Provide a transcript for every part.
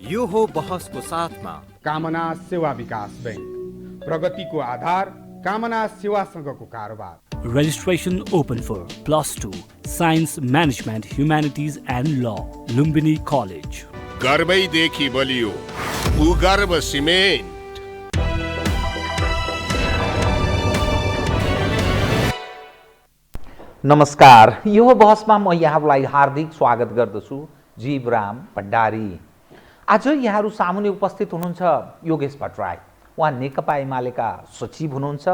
यो हो बहसको साथमा कामना सेवा विकास बैंक, प्रगतिको आधार कामना सेवासँगको कारोबार। Registration open for +2 Science Management Humanities and Law, Lumbini College. गर्वैदेखि बलियो भूगर्भ सिमेन्ट। नमस्कार, यो बहसमा म यहाँलाई हार्दिक स्वागत गर्दछु। जीवराम भण्डारी। आज यहाँहरू सामुन्ने उपस्थित हुनुहुन्छ योगेश भट्टराई। उहाँ नेकपा एमालेका सचिव हुनुहुन्छ,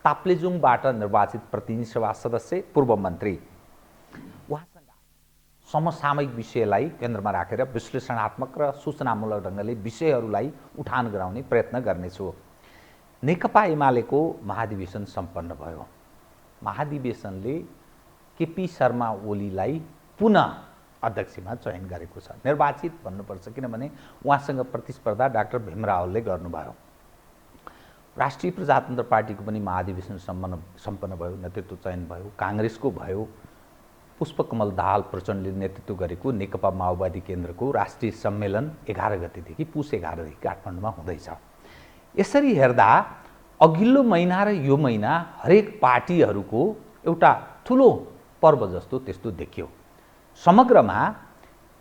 ताप्लेजुङबाट निर्वाचित प्रतिनिधि सभा सदस्य, पूर्व मन्त्री। उहाँसँग समसामयिक विषयलाई केन्द्रमा राखेर विश्लेषणात्मक र सूचनामूलक ढङ्गले विषयहरूलाई उठान गराउने प्रयत्न गर्नेछु। नेकपा एमालेको महाधिवेशन सम्पन्न भयो। महाधिवेशनले केपी शर्मा ओलीलाई पुनः अध्यक्षमा चयन गरेको छ। निर्वाचित भन्नुपर्छ, किनभने उहाँसँग प्रतिस्पर्धा डाक्टर भीम रावलले गर्नुभयो। राष्ट्रिय प्रजातन्त्र पार्टीको पनि महाधिवेशन सम्पन्न भयो, नेतृत्व चयन भयो। काङ्ग्रेसको भयो, पुष्पकमल दाहाल प्रचण्डले नेतृत्व गरेको नेकपा माओवादी केन्द्रको राष्ट्रिय सम्मेलन 11 गतेदेखि पुस 11 देखि काठमाडौँमा हुँदैछ। यसरी हेर्दा अघिल्लो महिना र यो महिना हरेक पार्टीहरूको एउटा ठुलो पर्व जस्तो त्यस्तो देखियो। समग्रमा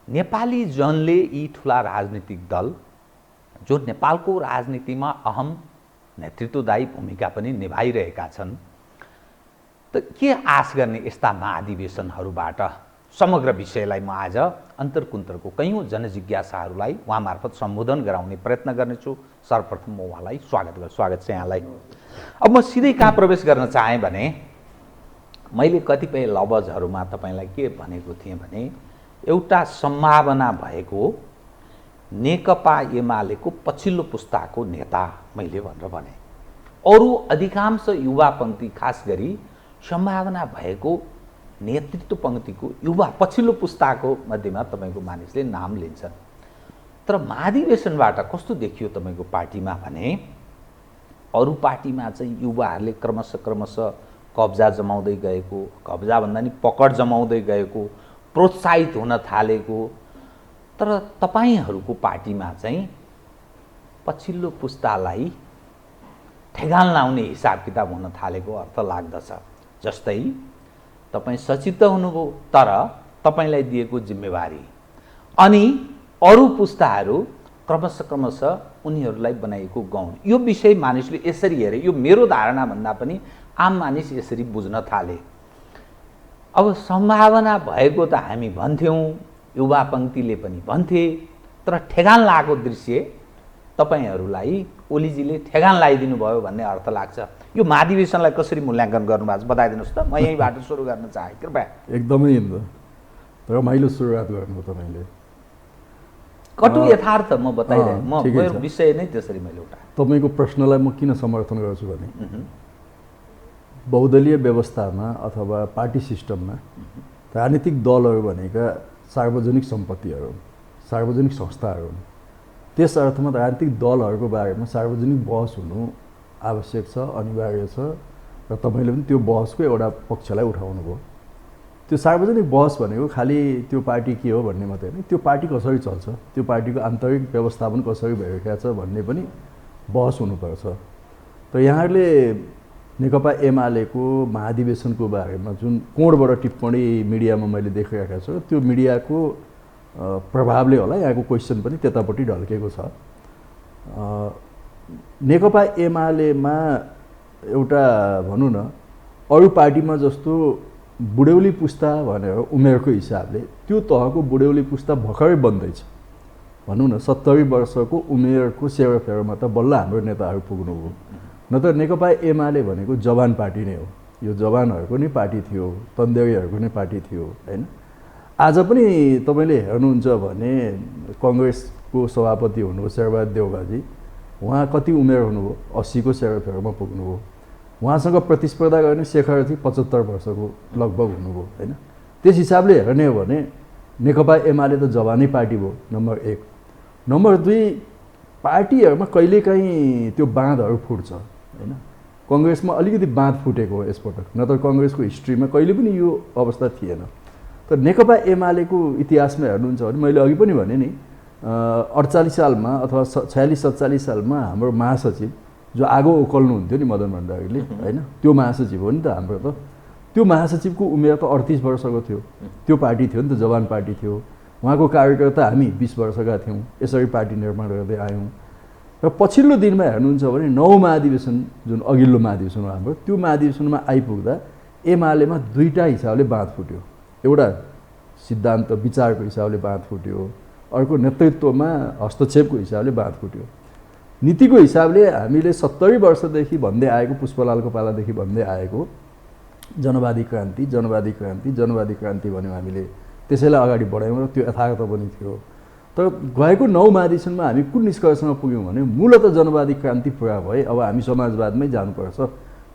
नेपाली जनले यी ठुला राजनीतिक दल जो नेपालको राजनीतिमा अहम नेतृत्वदायी भूमिका पनि निभाइरहेका छन्, त के आश गर्ने यस्ता महाधिवेशनहरूबाट? समग्र विषयलाई म आज अन्तर्कुन्तरको कयौँ जनजिज्ञासाहरूलाई उहाँ मार्फत सम्बोधन गराउने प्रयत्न गर्नेछु। सर्वप्रथम म उहाँलाई स्वागत छ यहाँलाई। अब म सिधै कहाँ प्रवेश गर्न चाहेँ भने, मैले कतिपय लवजहरूमा तपाईँलाई के भनेको थिएँ भने, एउटा सम्भावना भएको नेकपा एमालेको पछिल्लो पुस्ताको नेता मैले भनेर भने। अरू अधिकांश युवा पङ्क्ति, खास गरी सम्भावना भएको नेतृत्व पङ्क्तिको युवा पछिल्लो पुस्ताको मध्येमा तपाईँको मानिसले नाम लिन्छन्। तर महाधिवेशनबाट कस्तो देखियो तपाईँको पार्टीमा भने, अरू पार्टीमा चाहिँ युवाहरूले क्रमशः कब्जा जमाउँदै गएको, कब्जा भन्दा नि पकड जमाउँदै गएको, प्रोत्साहित हुन थालेको। तर तपाईँहरूको पार्टीमा चाहिँ पछिल्लो पुस्तालाई ठेगान लाउने हिसाब किताब हुन थालेको अर्थ लाग्दछ। जस्तै तपाईँ सचिव त हुनुभयो, तर तपाईँलाई दिएको जिम्मेवारी अनि अरू पुस्ताहरू क्रमशः उनीहरूलाई बनाएको गौण, यो विषय मानिसले यसरी हेरे। यो मेरो धारणा भन्दा पनि आम मानिस यसरी बुझ्न थाले। अब सम्भावना भएको त हामी भन्थ्यौँ, युवा पङ्क्तिले पनि भन्थे, तर ठेगान लागेको दृश्य तपाईँहरूलाई ओलीजीले ठेगान लगाइदिनु भयो भन्ने अर्थ लाग्छ। यो महाधिवेशनलाई कसरी मूल्याङ्कन गर्नुभएको छ बताइदिनुहोस् त। म यहीँबाट सुरु गर्न चाहेँ, कृपया। एकदमै रमाइलो सुरुवात गर्नु तपाईँले। कटु यथार्थ म बताइरहेँ, मेरो विषय नै त्यसरी मैले उठाएँ। तपाईँको प्रश्नलाई म किन समर्थन गर्छु भने, बहुदलीय व्यवस्थामा अथवा पार्टी सिस्टममा राजनीतिक दलहरू भनेका सार्वजनिक सम्पत्तिहरू, सार्वजनिक संस्थाहरू हुन्। त्यस अर्थमा राजनीतिक दलहरूको बारेमा सार्वजनिक बहस हुनु आवश्यक छ, अनिवार्य छ। र तपाईँले पनि त्यो बहसको एउटा पक्षलाई उठाउनु भयो। त्यो सार्वजनिक बहस भनेको खालि त्यो पार्टी के हो भन्ने मात्रै होइन, त्यो पार्टी कसरी चल्छ, त्यो पार्टीको आन्तरिक व्यवस्थापन कसरी भइरहेको छ भन्ने पनि बहस हुनुपर्छ। त यहाँहरूले नेकपा एमालेको महाधिवेशनको बारेमा जुन कोणबाट टिप्पणी मिडियामा मैले देखिरहेको छु, त्यो मिडियाको प्रभावले होला यहाँको क्वेसन पनि त्यतापट्टि ढल्केको छ। नेकपा एमालेमा एउटा भनौँ न, अरू पार्टीमा जस्तो बुढ्यौली पुस्ता भनेर उमेरको हिसाबले त्यो तहको बुढ्यौली पुस्ता भर्खरै बन्दैछ। भनौँ न 70 वर्षको उमेरको सेवाफेरोमा त बल्ल हाम्रो नेताहरू पुग्नुभयो। नत्र नेकपा एमाले भनेको जवान पार्टी नै हो। यो जवानहरूको नै पार्टी थियो, तन्देरीहरूको नै पार्टी थियो, होइन? आज पनि तपाईँले हेर्नुहुन्छ भने कङ्ग्रेसको सभापति हुनुभयो शेरबहादुर देउवाजी, उहाँ कति उमेर हुनुभयो? 80 को सेवाफेरोमा पुग्नुभयो। उहाँसँग प्रतिस्पर्धा गर्ने शेखरजी 75 वर्षको लगभग हुनुभयो, होइन? त्यस हिसाबले हेर्ने हो भने नेकपा एमाले त जवानै पार्टी भयो, नम्बर 1। नम्बर 2, पार्टीहरूमा कहिलेकाहीँ त्यो बाँधहरू फुट्छ, होइन? कङ्ग्रेसमा अलिकति बाँध फुटेको हो यसपटक, नत्र कङ्ग्रेसको हिस्ट्रीमा कहिले पनि यो अवस्था थिएन। तर नेकपा एमालेको इतिहासमा हेर्नुहुन्छ भने मैले अघि पनि भने नि, 48 सालमा अथवा 46-47 सालमा हाम्रो महासचिव जो आगो उकल्नुहुन्थ्यो नि मदन भण्डारीले होइन, त्यो महासचिव हो नि त हाम्रो त। त्यो महासचिवको उमेर त 38 वर्षको थियो। त्यो पार्टी थियो नि त, जवान पार्टी थियो। उहाँको कार्यकर्ता हामी 20 वर्षका थियौँ। यसरी पार्टी निर्माण गर्दै आयौँ र पछिल्लो दिनमा हेर्नुहुन्छ भने 9 महाधिवेशन जुन अघिल्लो महाधिवेशन हो हाम्रो, त्यो महाधिवेशनमा आइपुग्दा एमालेमा दुईटा हिसाबले बाँध फुट्यो। एउटा सिद्धान्त विचारको हिसाबले बाँध फुट्यो, अर्को नेतृत्वमा हस्तक्षेपको हिसाबले बाँध फुट्यो। नीतिको हिसाबले हामीले 70 वर्षदेखि भन्दै आएको, पुष्पलालको पालादेखि भन्दै आएको जनवादी क्रान्ति जनवादी क्रान्ति जनवादी क्रान्ति भन्यौँ हामीले, त्यसैलाई अगाडि बढायौँ र त्यो यथार्थ पनि थियो। तर गएको 9 महाधिवेशनमा हामी कुन निष्कर्षमा पुग्यौँ भने मूलतः जनवादी क्रान्ति पुरा भए, अब हामी समाजवादमै जानुपर्छ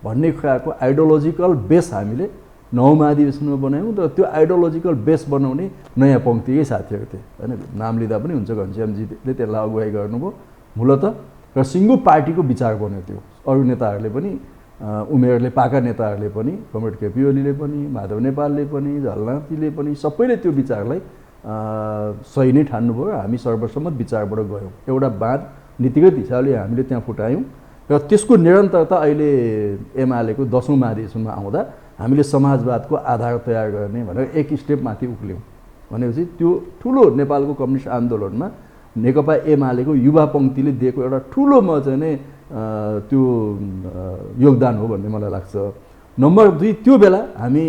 भन्ने कुराको आइडियोलोजिकल बेस हामीले 9 महाधिवेशनमा बनायौँ। र त्यो आइडियोलोजिकल बेस बनाउने नयाँ पङ्क्तिकै साथीहरू थिए होइन, नाम लिँदा पनि हुन्छ, घनश्यामजीले त्यसलाई अगुवाई गर्नुभयो मूलतः। र सिङ्गो पार्टीको विचार बन्यो त्यो। अरू नेताहरूले पनि, उमेरले पाका नेताहरूले पनि, कमरेड केपी ओलीले पनि, माधव नेपालले पनि, झलनाथजीले पनि, सबैले त्यो विचारलाई सही नै ठान्नुभयो र हामी सर्वसम्मत विचारबाट गयौँ। एउटा बाँध नीतिगत हिसाबले हामीले त्यहाँ फुटायौँ र त्यसको निरन्तरता अहिले एमालेको 10औं महाधिवेशनमा आउँदा हामीले समाजवादको आधार तयार गर्ने भनेर एक स्टेप माथि उक्ल्यौँ। भनेपछि त्यो ठुलो नेपालको कम्युनिस्ट आन्दोलनमा नेकपा एमालेको युवा पङ्क्तिले दिएको एउटा ठुलो चाहिँ नै त्यो योगदान हो भन्ने मलाई लाग्छ। नम्बर 2, त्यो बेला हामी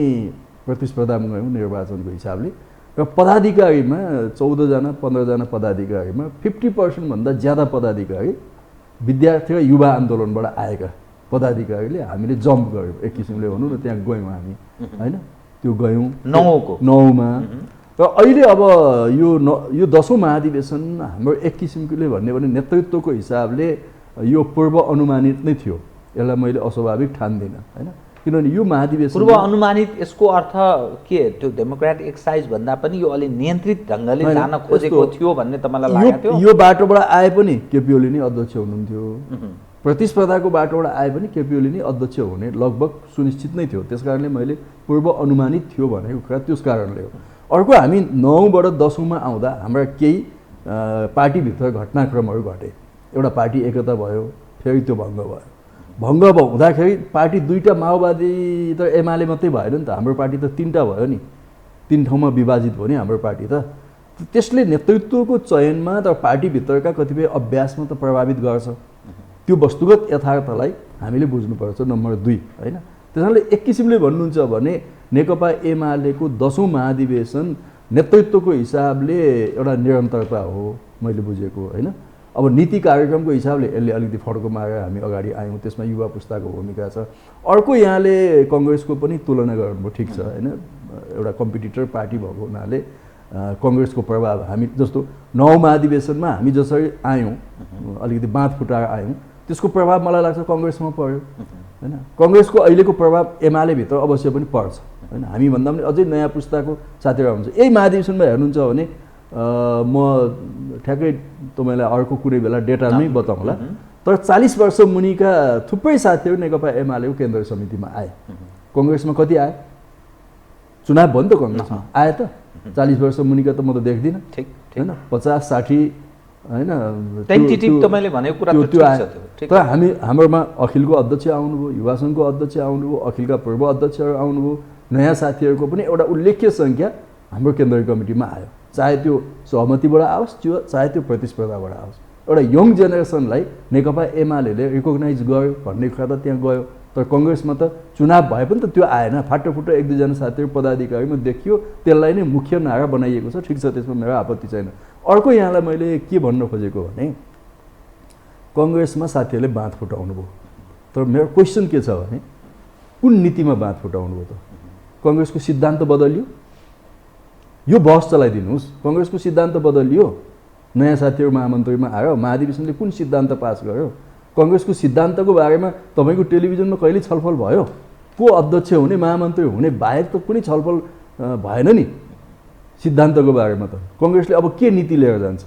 प्रतिस्पर्धामा गयौँ निर्वाचनको हिसाबले र पदाधिकारीमा 14 जना 15 जना पदाधिकारीमा 50% भन्दा ज्यादा पदाधिकारी विद्यार्थी र युवा आन्दोलनबाट आएका पदाधिकारीले हामीले जम्प गऱ्यौँ, एक किसिमले भनौँ न, त्यहाँ गयौँ हामी होइन। त्यो गयौँ 9मा र अहिले अब यो 10औं महाधिवेशन हाम्रो एक किसिमले भन्ने भने नेतृत्वको हिसाबले यो पूर्व अनुमानित नै थियो। यसलाई मैले अस्वाभाविक ठान्दिनँ होइन, किनभने यो महाधिवेशन पूर्व अनुमानित यसको अर्थ के? त्यो डेमोक्रेटिक एक्सर्साइज भन्दा पनि यो अलि नियन्त्रित ढङ्गले जान खोजेको थियो भन्ने तपाईँलाई लागेको थियो? यो बाटोबाट आए पनि केपी ओली नै अध्यक्ष हुनुहुन्थ्यो, प्रतिस्पर्धाको बाटोबाट आए पनि केपी ओली नै अध्यक्ष हुने लगभग सुनिश्चित नै थियो। त्यसकारणले मैले पूर्व अनुमानित थियो भनेको कुरा त्यस कारणले हो। अर्को, हामी 9बाट 10औंमा आउँदा हाम्रा केही पार्टीभित्र घटनाक्रमहरू घटे। एउटा पार्टी एकता भयो, फेरि त्यो भङ्ग भयो। भङ्ग हुँदाखेरि पार्टी दुईटा माओवादी त एमाले मात्रै भएन नि त, हाम्रो पार्टी त 3टा भयो नि, 3 ठाउँमा विभाजित भयो नि हाम्रो पार्टी त। त्यसले नेतृत्वको चयनमा त पार्टीभित्रका कतिपय अभ्यासमा त प्रभावित गर्छ। त्यो वस्तुगत यथार्थलाई हामीले बुझ्नुपर्छ। नम्बर 2 होइन, त्यसैले एक किसिमले भन्नुहुन्छ भने नेकपा एमालेको 10औं महाधिवेशन नेतृत्वको हिसाबले एउटा निरन्तरता हो मैले बुझेको होइन। अब नीति कार्यक्रमको हिसाबले यसले अलिकति फड्को मारेर हामी अगाडि आयौँ, त्यसमा युवा पुस्ताको भूमिका छ। अर्को, यहाँले कङ्ग्रेसको पनि तुलना गर्नुभयो, ठिक छ होइन, एउटा कम्पिटिटर पार्टी भएको हुनाले कङ्ग्रेसको प्रभाव हामी जस्तो 9 महाधिवेशनमा हामी जसरी आयौँ, अलिकति बाँध फुटाएर आयौँ, त्यसको प्रभाव मलाई लाग्छ कङ्ग्रेसमा पर्यो होइन। कङ्ग्रेसको अहिलेको प्रभाव एमालेभित्र अवश्य पनि पर्छ होइन। हामीभन्दा पनि अझै नयाँ पुस्ताको साथीहरू हुन्छ। यही महाधिवेशनमा हेर्नुहुन्छ भने म ठ्याक्कै तपाईँलाई अर्को कुनै बेला डेटा नै बताउँला, तर 40 वर्ष मुनिका थुप्रै साथीहरू नेकपा एमालेको केन्द्रीय समितिमा आए। कङ्ग्रेसमा कति आए? चुनाव भयो नि त कङ्ग्रेसमा, आए त 40 वर्ष मुनिका त म त देख्दिनँ होइन। 50-60 होइन, तपाईँले भनेको कुरा त्यो आयो। तर हाम्रोमा अखिलको अध्यक्ष आउनुभयो, युवा सङ्घको अध्यक्ष आउनुभयो, अखिलका पूर्व अध्यक्षहरू आउनुभयो, नयाँ साथीहरूको पनि एउटा उल्लेख्य सङ्ख्या हाम्रो केन्द्रीय कमिटीमा आयो। चाहे त्यो सहमतिबाट आओस्, चाहे त्यो प्रतिस्पर्धाबाट आओस्। एउटा यङ जेनेरेसनलाई नेकपा एमाले रिकगनाइज गर्यो भन्ने कुरा त त्यहाँ गयो। तर कङ्ग्रेसमा त चुनाव भए पनि त त्यो आएन। फाटोफुटो 1-2 जना साथीहरू पदाधिकारीमा देखियो, त्यसलाई नै मुख्य नारा बनाइएको छ, ठिक छ, त्यसमा मेरो आपत्ति छैन। अर्को, यहाँलाई मैले के भन्न खोजेको भने कङ्ग्रेसमा साथीहरूले बाँध फुटाउनु भयो, तर मेरो क्वेसन के छ भने कुन नीतिमा बाँध फुटाउनु भयो त? कङ्ग्रेसको सिद्धान्त बदलियो? यो बहस चलाइदिनुहोस्। कङ्ग्रेसको सिद्धान्त बदलियो, नयाँ साथीहरू महामन्त्रीमा आयो, महाधिवेशनले कुन सिद्धान्त पास गर्यो? कङ्ग्रेसको सिद्धान्तको बारेमा तपाईँको टेलिभिजनमा कहिले छलफल भयो? को अध्यक्ष हुने, महामन्त्री हुने बाहेक त कुनै छलफल भएन नि सिद्धान्तको बारेमा त। कङ्ग्रेसले अब के नीति लिएर जान्छ?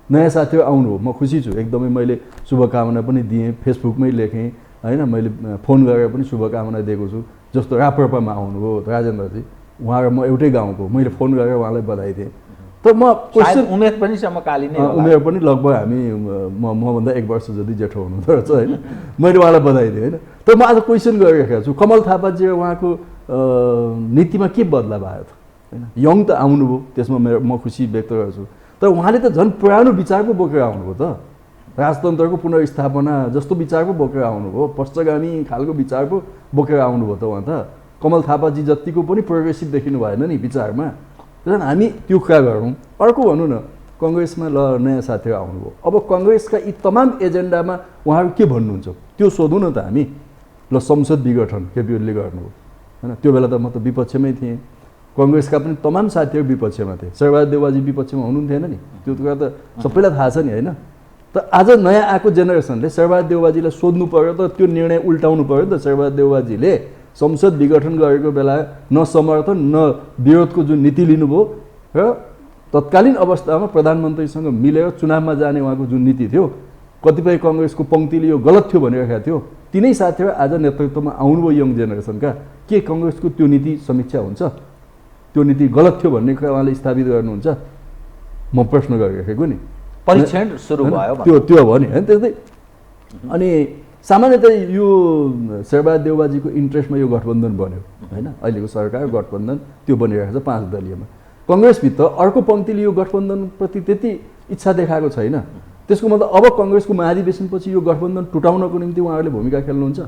नयाँ साथीहरू आउनुभयो, म खुसी छु एकदमै। मैले शुभकामना पनि दिएँ, फेसबुकमै लेखेँ होइन, मैले फोन गरेर पनि शुभकामना दिएको छु। जस्तो राप्रपामा आउनुभयो राजेन्द्रजी, उहाँ र म एउटै गाउँको, मैले फोन गरेर उहाँलाई बधाई दिएँ। तर म क्वेसन उमेर पनि समकालीन नै होला। उमेर पनि लगभग हामी मभन्दा 1 वर्ष जति जेठो हुनुहुँदो रहेछ होइन। मैले उहाँलाई बधाई दिएँ होइन। तर म आज क्वेसन गरिरहेको छु कमल थापाजी र उहाँको नीतिमा के बदलाव आयो त होइन। यङ त आउनुभयो त्यसमा म खुसी व्यक्त गर्छु। तर उहाँले त झन् पुरानो विचार पो बोकेर आउनुभयो त। राजतन्त्रको पुनर्स्थापना जस्तो विचार पो बोकेर आउनुभयो। पश्चगामी खालको विचार पो बोकेर आउनुभयो त उहाँ त। कमल थापाजी जतिको पनि प्रोग्रेसिभ देखिनु भएन नि विचारमा। त्यसैले हामी त्यो कुरा गरौँ। अर्को भनौँ न कङ्ग्रेसमा ल नयाँ साथीहरू आउनुभयो। अब कङ्ग्रेसका यी तमाम एजेन्डामा उहाँहरू के भन्नुहुन्छ त्यो सोधौँ न त हामी। ल संसद विघटन केपी ओलीले गर्नुभयो होइन। त्यो बेला त म त विपक्षमै थिएँ। कङ्ग्रेसका पनि तमाम साथीहरू विपक्षमा थिए। शेरबहादुर देउवाजी विपक्षमा हुनुहुन्थेन नि। त्यो कुरा त सबैलाई थाहा छ नि होइन। त आज नयाँ आएको जेनेरेसनले शेरबहादुर देउवाजीलाई सोध्नु पर्यो त त्यो निर्णय उल्टाउनु पर्यो नि त। शेरबहादुर देउवाजीले संसद विघटन गरेको बेला न समर्थन न विरोधको जुन नीति लिनुभयो र तत्कालीन अवस्थामा प्रधानमन्त्रीसँग मिलेर चुनावमा जाने उहाँको जुन नीति थियो कतिपय कङ्ग्रेसको पङ्क्तिले यो गलत थियो भनिरहेका थियो। तिनै साथीहरू आज नेतृत्वमा आउनुभयो यङ जेनेरेसनका। के कङ्ग्रेसको त्यो नीति समीक्षा हुन्छ? त्यो नीति गलत थियो भन्ने कुरा उहाँले स्थापित गर्नुहुन्छ? म प्रश्न गरिरहेको नि। परीक्षण सुरु भयो त्यो हो नि होइन। त्यस्तै अनि सामान्यतः यो शेरबहादुर देउवाजीको इन्ट्रेस्टमा यो गठबन्धन बन्यो होइन। अहिलेको सरकार गठबन्धन त्यो बनिरहेको छ 5 दलीयमा। कङ्ग्रेसभित्र अर्को पङ्क्तिले यो गठबन्धनप्रति त्यति इच्छा देखाएको छैन। त्यसको मतलब अब कङ्ग्रेसको महाधिवेशनपछि यो गठबन्धन टुटाउनको निम्ति उहाँहरूले भूमिका खेल्नुहुन्छ।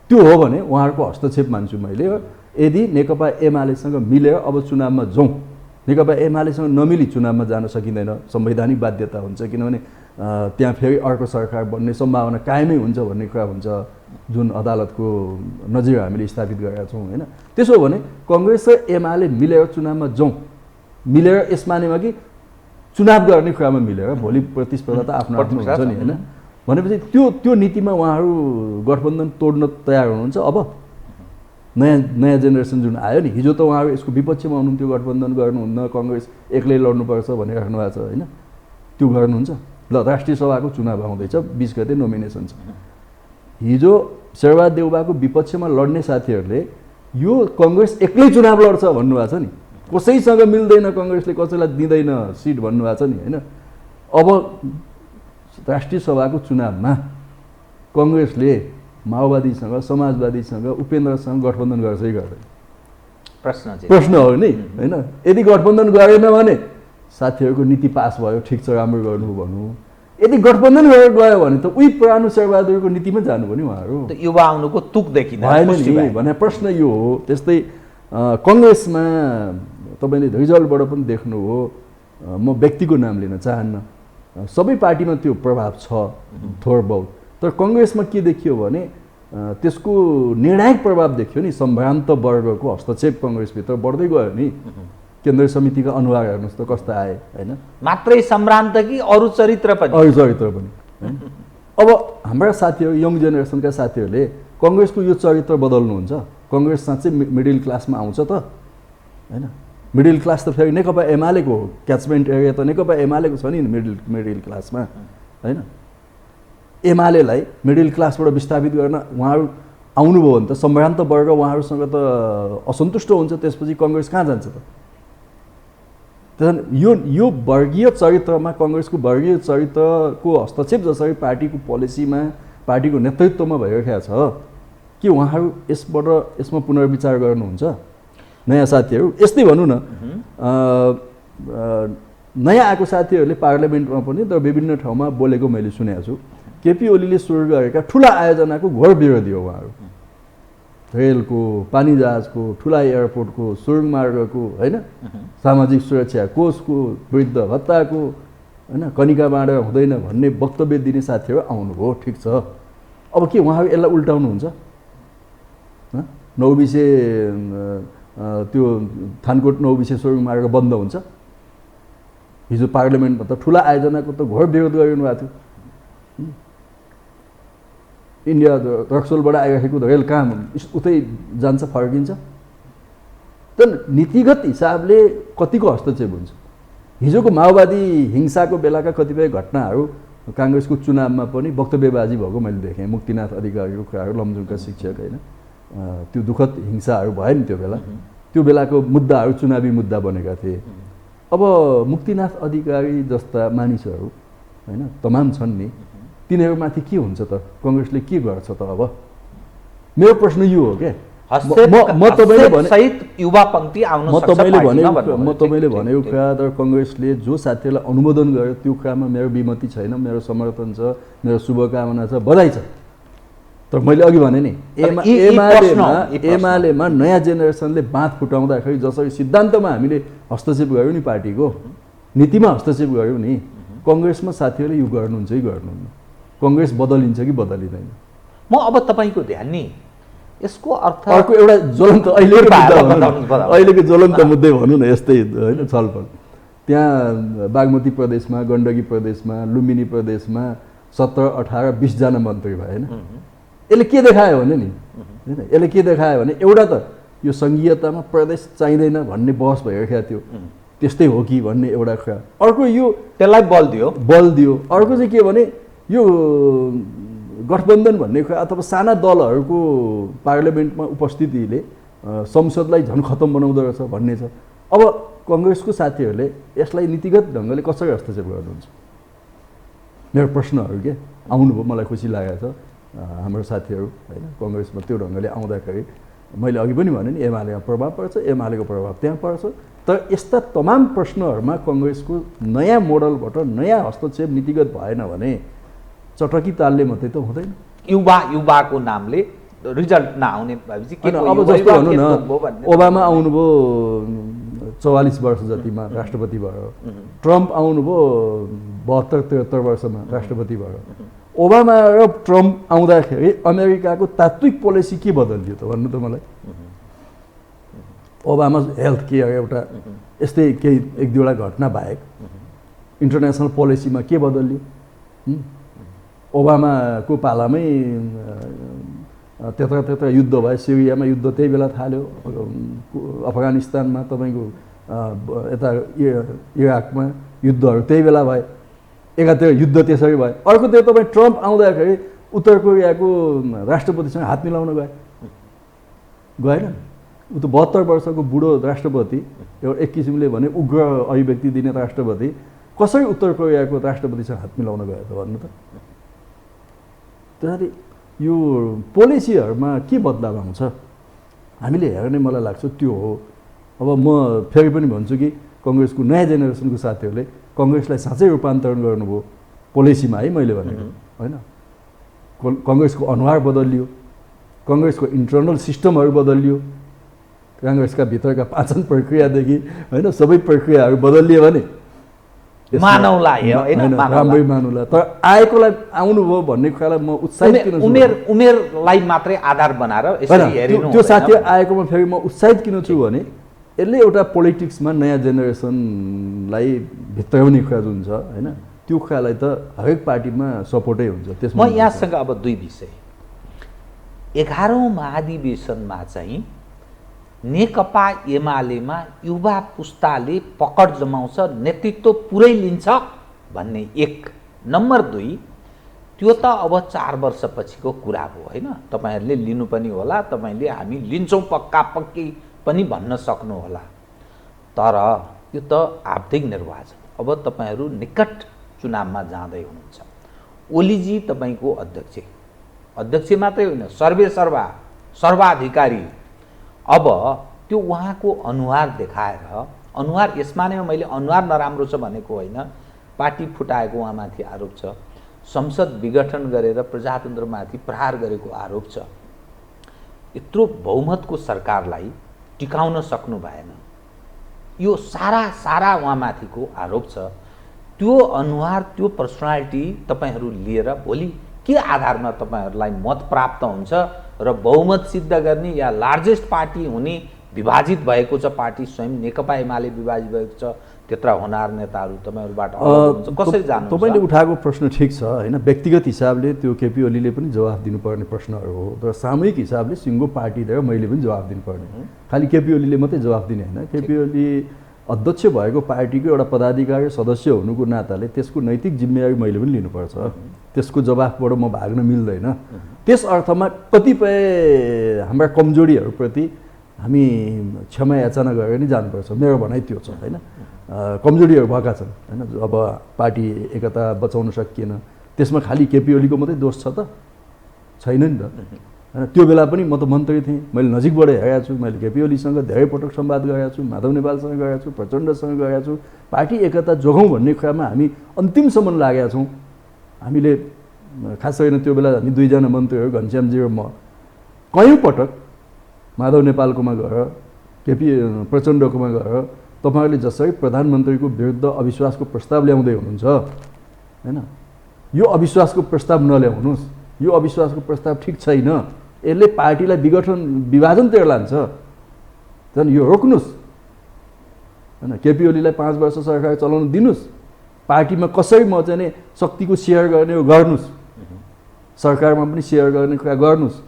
त्यो हो भने उहाँहरूको हस्तक्षेप मान्छु मैले। यदि नेकपा एमालेसँग मिलेर अब चुनावमा जाउँ, नेकपा एमालेसँग नमिली चुनावमा जान सकिँदैन। संवैधानिक बाध्यता हुन्छ किनभने त्यहाँ फेरि अर्को सरकार बन्ने सम्भावना कायमै हुन्छ भन्ने कुरा हुन्छ जुन अदालतको नजिर हामीले स्थापित गरेका छौँ होइन। त्यसो हो भने कङ्ग्रेस र एमाले मिलेर चुनावमा जाउँ, मिलेर यस मानेमा कि चुनाव गर्ने कुरामा मिलेर भोलि प्रतिस्पर्धा त आफ्नो आफ्नो हुन्छ नि होइन। भनेपछि त्यो नीतिमा उहाँहरू गठबन्धन तोड्न तयार हुनुहुन्छ? अब नयाँ जेनेरेसन जुन आयो नि, हिजो त उहाँहरू यसको विपक्षमा हुनुहुन्थ्यो, गठबन्धन गर्नुहुन्न, कङ्ग्रेस एक्लै लड्नुपर्छ भनिराख्नु भएको छ होइन। त्यो गर्नुहुन्छ? ल राष्ट्रिय सभाको चुनाव आउँदैछ, 20 गते नोमिनेसन छ। हिजो शेरबहादुर देउवाको विपक्षमा लड्ने साथीहरूले यो कङ्ग्रेस एक्लै चुनाव लड्छ भन्नुभएको छ नि। कसैसँग मिल्दैन, कङ्ग्रेसले कसैलाई दिँदैन सिट भन्नुभएको छ नि होइन। अब राष्ट्रिय सभाको चुनावमा कङ्ग्रेसले माओवादीसँग, समाजवादीसँग, उपेन्द्रसँग गठबन्धन गर्छ कि गर्दैन? प्रश्न हो नि होइन। यदि गठबन्धन गरेन भने साथीहरूको नीति पास भयो, ठिक छ, राम्रो गर्नु भनौँ। यदि गठबन्धन गरेर गयो भने त उही पुरानो शेरबहादुरको नीतिमा जानुभयो नि उहाँहरू। युवा आउनुको तुक देखिँदैन भएन नि भने प्रश्न यो हो। त्यस्तै कङ्ग्रेसमा तपाईँले रिजल्टबाट पनि देख्नुभयो। म व्यक्तिको नाम लिन चाहन्न, सबै पार्टीमा त्यो प्रभाव छ थोर बहुत। तर कङ्ग्रेसमा के देखियो भने त्यसको निर्णायक प्रभाव देखियो नि। सम्भ्रान्त वर्गको हस्तक्षेप कङ्ग्रेसभित्र बढ्दै गयो नि। केन्द्रीय समितिका अनुहार हेर्नुहोस् त कस्ता आए होइन। मात्रै सम्भ्रान्त कि अरू चरित्र पनि? अरू चरित्र पनि। अब हाम्रा साथीहरू यङ जेनेरेसनका साथीहरूले कङ्ग्रेसको यो चरित्र बदल्नुहुन्छ? कङ्ग्रेस साँच्चै मिडल क्लासमा आउँछ त होइन? मिडल क्लास त फेरि नेकपा एमालेको हो। क्याचमेन्ट एरिया त नेकपा एमालेको छ नि मिडल क्लासमा होइन। एमालेलाई मिडल क्लासबाट विस्थापित गर्न उहाँहरू आउनुभयो भने त सम्भ्रान्त वर्ग उहाँहरूसँग त असन्तुष्ट हुन्छ। त्यसपछि कङ्ग्रेस कहाँ जान्छ त? त्यसैले यो वर्गीय चरित्रमा, कङ्ग्रेसको वर्गीय चरित्रको हस्तक्षेप जसरी पार्टीको पोलिसीमा, पार्टीको नेतृत्वमा भइरहेको छ, के उहाँहरू यसमा पुनर्विचार गर्नुहुन्छ? नयाँ साथीहरू यस्तै भनौँ न, नयाँ आएको साथीहरूले पार्लियामेन्टमा पनि तर विभिन्न ठाउँमा बोलेको मैले सुनेको छु। केपी ओलीले सुरु गरेका ठुला आयोजनाको घोर विरोधी हो उहाँहरू। रेलको, पानी जहाजको, ठुला एयरपोर्टको, सुरुङ मार्गको होइन, सामाजिक सुरक्षा कोषको, वृद्ध भत्ताको होइन, कनिका बाँडेर हुँदैन भन्ने वक्तव्य दिने साथीहरू आउनुभयो, ठिक छ। अब के उहाँहरू यसलाई उल्टाउनुहुन्छ? नौबिसे त्यो थानकोट नौबिसे सुरुङ मार्ग बन्द हुन्छ? हिजो पार्लियामेन्टमा त ठुला आयोजनाको त घोर विरोध गरिनु भएको थियो। इन्डिया रक्सोलबाट आइरहेको त रेल कहाँ उतै जान्छ, फर्किन्छ? त नीतिगत हिसाबले कतिको हस्तक्षेप हुन्छ? हिजोको माओवादी हिंसाको बेलाका कतिपय घटनाहरू काङ्ग्रेसको चुनावमा पनि वक्तव्यबाजी भएको मैले देखेँ। मुक्तिनाथ अधिकारीको कुराहरू, लमजुङका शिक्षक होइन, त्यो दुःखद हिंसाहरू भयो नि त्यो बेला। त्यो बेलाको मुद्दाहरू चुनावी मुद्दा बनेका थिए। अब मुक्तिनाथ अधिकारी जस्ता मानिसहरू होइन तमाम छन् नि, तिनीहरूमाथि के हुन्छ त? कङ्ग्रेसले के गर्छ त? अब मेरो प्रश्न यो हो क्या, म तपाईँले भने सहित युवा पङ्क्ति आउन सक्छ म तपाईँले भनेको कुरा तर कङ्ग्रेसले जो साथीहरूलाई अनुमोदन गर्यो त्यो कुरामा मेरो विमति छैन, मेरो समर्थन छ, मेरो शुभकामना छ, बधाई छ। तर मैले अघि भने नि एमालेमा नयाँ जेनेरेसनले बाँध फुटाउँदाखेरि जसरी सिद्धान्तमा हामीले हस्तक्षेप गऱ्यौँ नि, पार्टीको नीतिमा हस्तक्षेप गऱ्यौँ नि, कङ्ग्रेसमा साथीहरूले यो गर्नुहुन्छ कि गर्नुहुन्न? कङ्ग्रेस बदलिन्छ कि बदलिँदैन? म अब तपाईँको ध्यान नि यसको अर्थ अर्को एउटा ज्वलन्त अहिलेको ज्वलन्त मुद्दै भनौँ न, यस्तै होइन छलफल त्यहाँ बागमती प्रदेशमा, गण्डकी प्रदेशमा, लुम्बिनी प्रदेशमा 17, 18, 20 जना मन्त्री भए होइन। यसले के देखायो भने नि होइन, यसले के देखायो भने एउटा त यो सङ्घीयतामा प्रदेश चाहिँदैन भन्ने बहस भइरहेको थियो, त्यस्तै हो कि भन्ने एउटा कुरा। अर्को यो त्यसलाई बल दियो। अर्को चाहिँ के भने यो गठबन्धन भन्ने कुरा अथवा साना दलहरूको पार्लियामेन्टमा उपस्थितिले संसदलाई झन् खतम बनाउँदो रहेछ भन्ने छ। अब कङ्ग्रेसको साथीहरूले यसलाई नीतिगत ढङ्गले कसरी हस्तक्षेप गर्नुहुन्छ? मेरो प्रश्नहरू के आउनुभयो, मलाई खुसी लागेको छ हाम्रो साथीहरू होइन कङ्ग्रेसमा त्यो ढङ्गले आउँदाखेरि। मैले अघि पनि भने नि एमालेमा प्रभाव पर्छ, एमालेको प्रभाव त्यहाँ पर्छ। तर यस्ता तमाम प्रश्नहरूमा कङ्ग्रेसको नयाँ मोडलबाट नयाँ हस्तक्षेप नीतिगत भएन भने चटकी तालले मात्रै त हुँदैन। युवाको नामले रिजल्ट नआउने भएपछि अब जस्तो भनौँ न, ओबामा आउनुभयो 44 वर्ष जतिमा राष्ट्रपति भयो, ट्रम्प आउनुभयो 72-73 वर्षमा राष्ट्रपति भयो। ओबामा र ट्रम्प आउँदाखेरि अमेरिकाको तात्विक पोलिसी के बदलियो त भन्नु त मलाई? ओबामा हेल्थ केयर एउटा यस्तै केही 1-2वटा घटना बाहेक इन्टरनेसनल पोलिसीमा के बदलियो? ओबामाको पालामै त्यत्र युद्ध भयो, सिरियामा युद्ध त्यही बेला थाल्यो, अफगानिस्तानमा तपाईँको यता इराकमा युद्धहरू त्यही बेला भए, एकातिर युद्ध त्यसरी भयो। अर्कोतिर तपाईँ ट्रम्प आउँदाखेरि उत्तर कोरियाको राष्ट्रपतिसँग हात मिलाउन गएन? ऊ त 72 वर्षको बुढो राष्ट्रपति, एउटा एक किसिमले भने उग्र अभिव्यक्ति दिने राष्ट्रपति कसरी उत्तर कोरियाको राष्ट्रपतिसँग हात मिलाउन गयो त भन्नु त? त्यसरी यो पोलिसीहरूमा के बदलाव आउँछ हामीले हेर्ने मलाई लाग्छ त्यो हो। अब म फेरि पनि भन्छु कि कङ्ग्रेसको नयाँ जेनेरेसनको साथीहरूले कङ्ग्रेसलाई साँच्चै रूपान्तरण गर्नुभयो पोलिसीमा है, मैले भनेको होइन। कङ्ग्रेसको अनुहार बदलियो, कङ्ग्रेसको इन्टर्नल सिस्टमहरू बदलियो, काङ्ग्रेसका भित्रका पाचन प्रक्रियादेखि होइन सबै प्रक्रियाहरू बदलियो भने राम्रै मानौला। तर आएकोलाई आउनुभयो भन्ने कुरालाई म उत्साहित किन छु? उमेरलाई मात्रै आधार बनाएर त्यो साथी आएकोमा फेरि म उत्साहित किन छु भने यसले एउटा पोलिटिक्समा नयाँ जेनेरेसनलाई भित्राउने कुरा जुन छ होइन, त्यो कुरालाई त हरेक पार्टीमा सपोर्टै हुन्छ। त्यसमा म यहाँसँग अब दुई विषय, 11औं महाधिवेशनमा चाहिँ नेकपा एमालेमा युवा पुस्ताले पकड जमाउँछ, नेतृत्व पुरै लिन्छ भन्ने एक। नम्बर 2, त्यो त अब 4 वर्षपछिको कुरा हो होइन, तपाईँहरूले लिनु पनि होला, तपाईँले हामी लिन्छौँ पक्की पनि भन्न सक्नुहोला। तर यो त आवधिक निर्वाचन, अब तपाईँहरू निकट चुनावमा जाँदै हुनुहुन्छ। ओलीजी तपाईँको अध्यक्ष मात्रै होइन, सर्वाधिकारी। अब त्यो उहाँको अनुहार देखाएर, अनुहार यसमा नै मैले अनुहार नराम्रो छ भनेको होइन, पार्टी फुटाएको उहाँमाथि आरोप छ, संसद विघटन गरेर प्रजातन्त्रमाथि प्रहार गरेको आरोप छ। यत्रो बहुमतको सरकारलाई टिकाउन सक्नु भएन, यो सारा उहाँमाथिको आरोप छ। त्यो अनुहार, त्यो पर्सनालिटी तपाईँहरू लिएर भोलि के आधारमा तपाईँहरूलाई मत प्राप्त हुन्छ र बहुमत सिद्ध गर्ने या लार्जेस्ट पार्टी हुने विभाजित भएको छ पार्टी, स्वयं नेकपा एमाले विभाजित भएको छ, त्यत्रा होनार नेताहरू तपाईँहरूबाट कसरी जानु? तपाईँले उठाएको प्रश्न ठिक छ होइन, व्यक्तिगत हिसाबले त्यो केपी ओलीले पनि जवाफ दिनुपर्ने प्रश्नहरू हो, तर सामूहिक हिसाबले सिङ्गो पार्टी लिएर मैले पनि जवाफ दिनुपर्ने, खालि केपी ओलीले मात्रै जवाफ दिने होइन। केपी ओली अध्यक्ष भएको पार्टीको एउटा पदाधिकारी सदस्य हुनुको नाताले त्यसको नैतिक जिम्मेवारी मैले पनि लिनुपर्छ, त्यसको जवाफबाट म भाग्न मिल्दैन। त्यस अर्थमा कतिपय हाम्रा कमजोरीहरूप्रति हामी क्षमा याचना गरेर नै जानुपर्छ, मेरो भनाइ त्यो छ होइन। कमजोरीहरू भएका छन् होइन, अब पार्टी एकता बचाउन सकिएन, त्यसमा खालि केपी ओलीको मात्रै दोष छ त? छैन नि त होइन। त्यो बेला पनि म त मन्त्री थिएँ, मैले नजिकबाट हेरेको छु, मैले केपी ओलीसँग धेरै पटक संवाद गरेको छु, माधव नेपालसँग गरेको छु, प्रचण्डसँग गरेको छु। पार्टी एकता जोगाउँ भन्ने कुरामा हामी अन्तिमसम्म लागेका छौँ। हामीले खास गरेर त्यो बेला हामी दुईजना मन्त्रीहरू घनश्यामजी र म कयौँ पटक माधव नेपालकोमा गएर केपी प्रचण्डकोमा गएर तपाईँहरूले जसरी प्रधानमन्त्रीको विरुद्ध अविश्वासको प्रस्ताव ल्याउँदै हुनुहुन्छ होइन, यो अविश्वासको प्रस्ताव नल्याउनुहोस्, यो अविश्वासको प्रस्ताव ठिक छैन, यसले पार्टीलाई विभाजनतिर लान्छ, झन् यो रोक्नुहोस् होइन। केपी ओलीलाई 5 वर्ष सरकार चलाउन दिनुहोस्, पार्टीमा कसरी म चाहिँ शक्तिको सेयर गर्ने हो गर्नुहोस्, सरकारमा पनि सेयर गर्ने कुरा गर्नुहोस्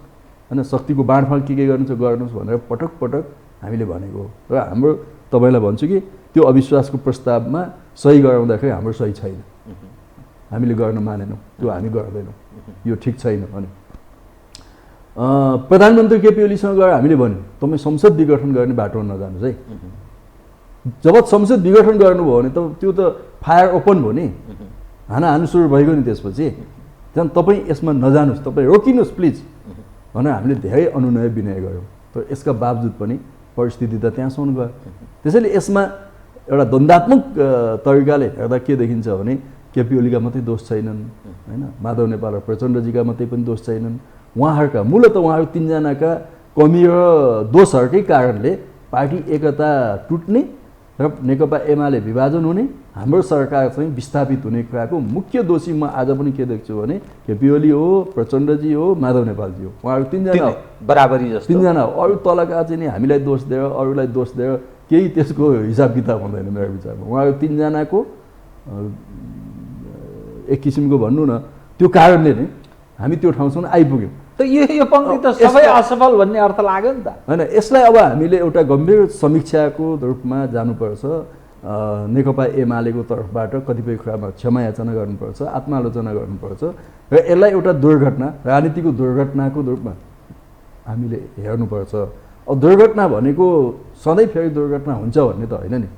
होइन, शक्तिको बाँडफाँड के गर्नु छ गर्नुहोस् भनेर पटक पटक हामीले भनेको हो। र हाम्रो तपाईँलाई भन्छु कि त्यो अविश्वासको प्रस्तावमा सही गराउँदाखेरि हाम्रो सही छैन, हामीले गर्न मानेनौँ, त्यो हामी गर्दैनौँ, यो ठिक छैन भने प्रधानमन्त्री केपी ओलीसँग गएर हामीले भन्यौँ तपाईँ संसद विघटन गर्ने बाटोमा नजानुहोस् है। जब संसद विघटन गर्नुभयो भने त त्यो त फायर ओपन भयो नि, हानाहानु सुरु भइगयो नि, त्यसपछि झन् तपाईँ यसमा नजानुहोस्, तपाईँ रोकिनुहोस् प्लिज भनेर हामीले धेरै अनुनय विनय गऱ्यौँ। तर यसका बावजुद पनि परिस्थिति त त्यहाँसम्म गयो। त्यसैले यसमा एउटा द्वन्द्वात्मक तरिकाले हेर्दा के देखिन्छ भने केपी ओलीका मात्रै दोष छैनन् होइन, माधव नेपाल र प्रचण्डजीका मात्रै पनि दोष छैनन्, उहाँहरूका मूलतः उहाँहरू तीनजनाका कमी र दोषहरूकै कारणले पार्टी एकता टुट्ने र नेकपा एमाले विभाजन हुने, हाम्रो सरकार चाहिँ विस्थापित हुने कुराको मुख्य दोषी म आज पनि के देख्छु भने केपी ओली हो, प्रचण्डजी हो, माधव नेपालजी हो, उहाँहरू तीनजना बराबरी जस्तो तीनजना हो। अरू तलका चाहिँ नि हामीलाई दोष दिएर अरूलाई दोष दिएर केही त्यसको हिसाब किताब हुँदैन मेरो विचारमा। उहाँहरू तीनजनाको एक किसिमको भन्नु न त्यो कारणले नै हामी त्यो ठाउँसम्म आइपुग्यौँ। त यो पङ्क्ति त सबै असफल भन्ने अर्थ लाग्यो नि त होइन। यसलाई अब हामीले एउटा गम्भीर समीक्षाको रूपमा जानुपर्छ, नेकपा एमालेको तर्फबाट कतिपय कुरामा क्षमा याचना गर्नुपर्छ, आत्मालोचना गर्नुपर्छ र यसलाई एउटा दुर्घटना, राजनीतिको दुर्घटनाको रूपमा हामीले हेर्नुपर्छ। अब दुर्घटना भनेको सधैँ फेरि दुर्घटना हुन्छ भन्ने त होइन नि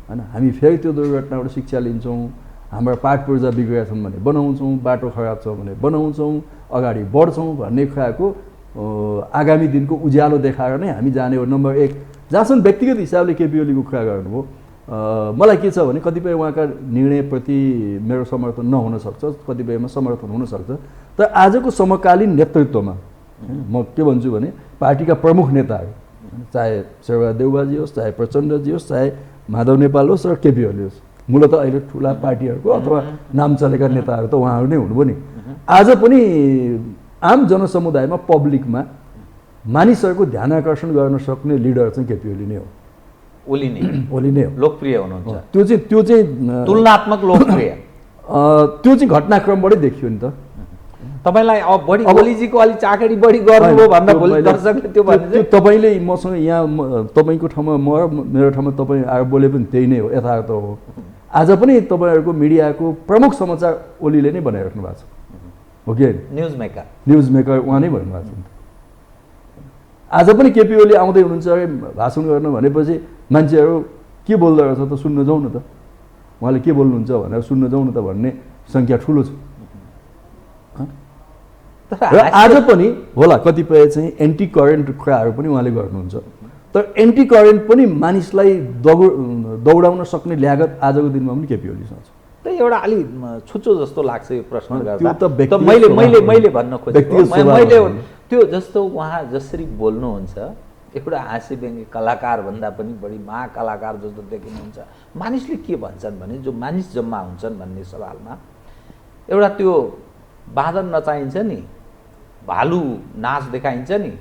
होइन। हामी फेरि त्यो दुर्घटनाबाट शिक्षा लिन्छौँ, हाम्रा पाठ पूर्जा बिग्रेका छन् भने बनाउँछौँ, बाटो खराब छ भने बनाउँछौँ, अगाडि बढ्छौँ भन्ने कुराको आगामी दिनको उज्यालो देखाएर नै हामी जाने हो। नम्बर 1 जहाँसम्म व्यक्तिगत हिसाबले केपी ओलीको कुरा गर्नुभयो, मलाई के छ भने कतिपय उहाँका निर्णयप्रति मेरो समर्थन नहुन सक्छ, कतिपयमा समर्थन हुनसक्छ, तर आजको समकालीन नेतृत्वमा म के भन्छु भने पार्टीका प्रमुख नेताहरू चाहे शेरबहादुर देउवाजी होस्, चाहे प्रचण्डजी होस्, चाहे माधव नेपाल होस् र केपी ओली होस्, मूलतः अहिले ठुला पार्टीहरूको अथवा नाम चलेका नेताहरू त उहाँहरू नै हुनुभयो नि। आज पनि आम जनसमुदायमा पब्लिकमा मानिसहरूको ध्यान आकर्षण गर्न सक्ने लिडर चाहिँ केपी ओली नै हो। ओली नै हो, लोकप्रिय हुनुहुन्छ। त्यो चाहिँ तुलनात्मक लोकप्रिय त्यो चाहिँ घटनाक्रमबाटै देखियो नि त। तपाईलाई अब बढी ओलीजीको अलि चाकडी बढी गर्नुभयो भन्दा भोलि दर्शकले त्यो भने तपाईले मसँग यहाँ तपाईँको ठाउँमा म र मेरो ठाउँमा तपाईँ आएर बोले पनि त्यही नै हो, यथार्थ हो। आज पनि तपाईँहरूको मिडियाको प्रमुख समाचार ओलीले नै बनाइराख्नु भएको छ, हो कि न्युज मेकर उहाँ नै भन्नुभएको छ। आज पनि केपी ओली आउँदै हुनुहुन्छ अरे भाषण गर्न भनेपछि मान्छेहरू के बोल्दो रहेछ त सुन्न जाउँ न त, उहाँले के बोल्नुहुन्छ भनेर सुन्न जाउँ न त भन्ने सङ्ख्या ठुलो छ। र आज पनि होला कतिपय चाहिँ एन्टी करेन्ट कुराहरू पनि उहाँले गर्नुहुन्छ, तर एन्टी करेन्ट पनि मानिसलाई दौडाउन सक्ने ल्यागत आजको दिनमा पनि केपी ओलीसँग छ। त एउटा अलि छुच्चो जस्तो लाग्छ यो प्रश्न गर्दा। त मैले भन्न खोजेको मैले त्यो जस्तो उहाँ जसरी बोल्नुहुन्छ एउटा हाँसी व्यङ्ग्य कलाकार भन्दा पनि बढी महाकलाकार जस्तो देखिनुहुन्छ। मानिसले के भन्छन् भने जो मानिस जम्मा हुन्छन् भन्ने सवालमा एउटा त्यो बाँदर नचाहिन्छ नि, भालु नाच देखाइन्छ नि,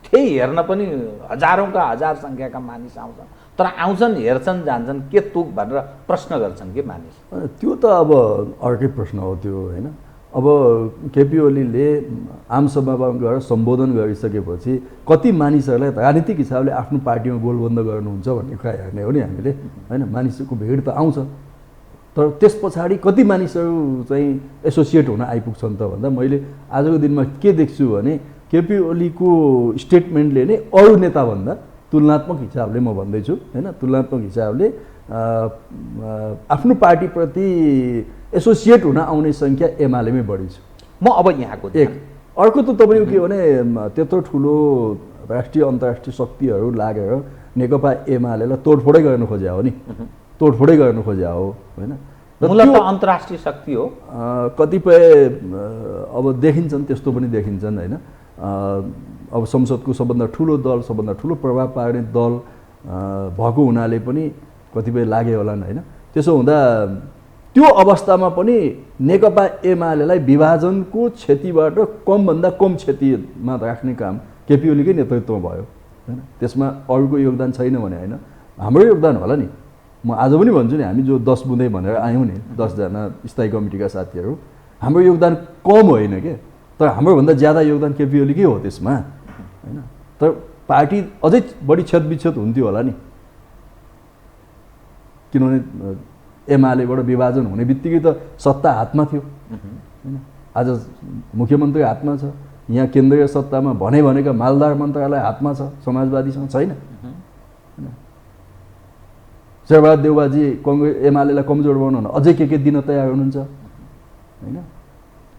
त्यही हेर्न पनि हजारौँका हजार सङ्ख्याका मानिस आउँछन्, तर आउँछन् हेर्छन् जान्छन् के तुक भनेर प्रश्न गर्छन् कि मानिस। त्यो त अब अर्कै प्रश्न हो त्यो होइन। अब केपी ओलीले आमसभामा गएर सम्बोधन गरिसकेपछि कति मानिसहरूलाई राजनीतिक हिसाबले आफ्नो पार्टीमा गोलबन्द गर्नुहुन्छ भन्ने कुरा हेर्ने हो नि हामीले होइन। मानिसको भिड त आउँछ, तर त्यस पछाडि कति मानिसहरू चाहिँ एसोसिएट हुन आइपुग्छन् त भन्दा मैले आजको दिनमा के देख्छु भने केपी ओलीको स्टेटमेन्टले नै अरू नेताभन्दा तुलनात्मक हिसाबले म भन्दैछु होइन, तुलनात्मक हिसाबले आफ्नो पार्टीप्रति एसोसिएट हुन आउने सङ्ख्या एमालेमै बढी छ। म अब यहाँको एक अर्को त तपाईँको के भने त्यत्रो ठुलो राष्ट्रिय अन्तर्राष्ट्रिय शक्तिहरू लागेर नेकपा एमालेलाई तोडफोडै गर्न खोज्या हो नि, तोडफोडै गर्न खोज्या हो होइन। मूलत अन्तर्राष्ट्रिय शक्ति हो। कतिपय अब देखिन्छन्, त्यस्तो पनि देखिन्छन् होइन। अब संसदको सबभन्दा ठुलो दल, सबभन्दा ठुलो प्रभाव पार्ने दल भएको हुनाले पनि कतिपय लागे होलान् होइन। त्यसो हुँदा त्यो अवस्थामा पनि नेकपा एमालेलाई विभाजनको क्षतिबाट कमभन्दा कम क्षतिमा राख्ने काम केपी ओलीकै नेतृत्वमा भयो होइन। त्यसमा अरूको योगदान छैन भने होइन, हाम्रो योगदान होला नि। म आज पनि भन्छु नि, हामी जो 10 बुँदै भनेर आयौँ नि, 10 जना स्थायी कमिटीका साथीहरू, हाम्रो योगदान कम होइन के, तर हाम्रोभन्दा ज्यादा योगदान केपी ओलीकै हो त्यसमा होइन। तर पार्टी अझै बढी क्षतविक्षत हुन्थ्यो होला नि, किनभने एमालेबाट विभाजन हुने बित्तिकै त सत्ता हातमा थियो होइन। आज मुख्यमन्त्री हातमा छ, यहाँ केन्द्रीय सत्तामा भनेका मालदार मन्त्रालय हातमा छ, समाजवादीसँग छैन। शेरबहादुर देउवाजी कङ्ग्रेस एमालेलाई कमजोर बनाउन अझै के दिन तयार हुनुहुन्छ होइन।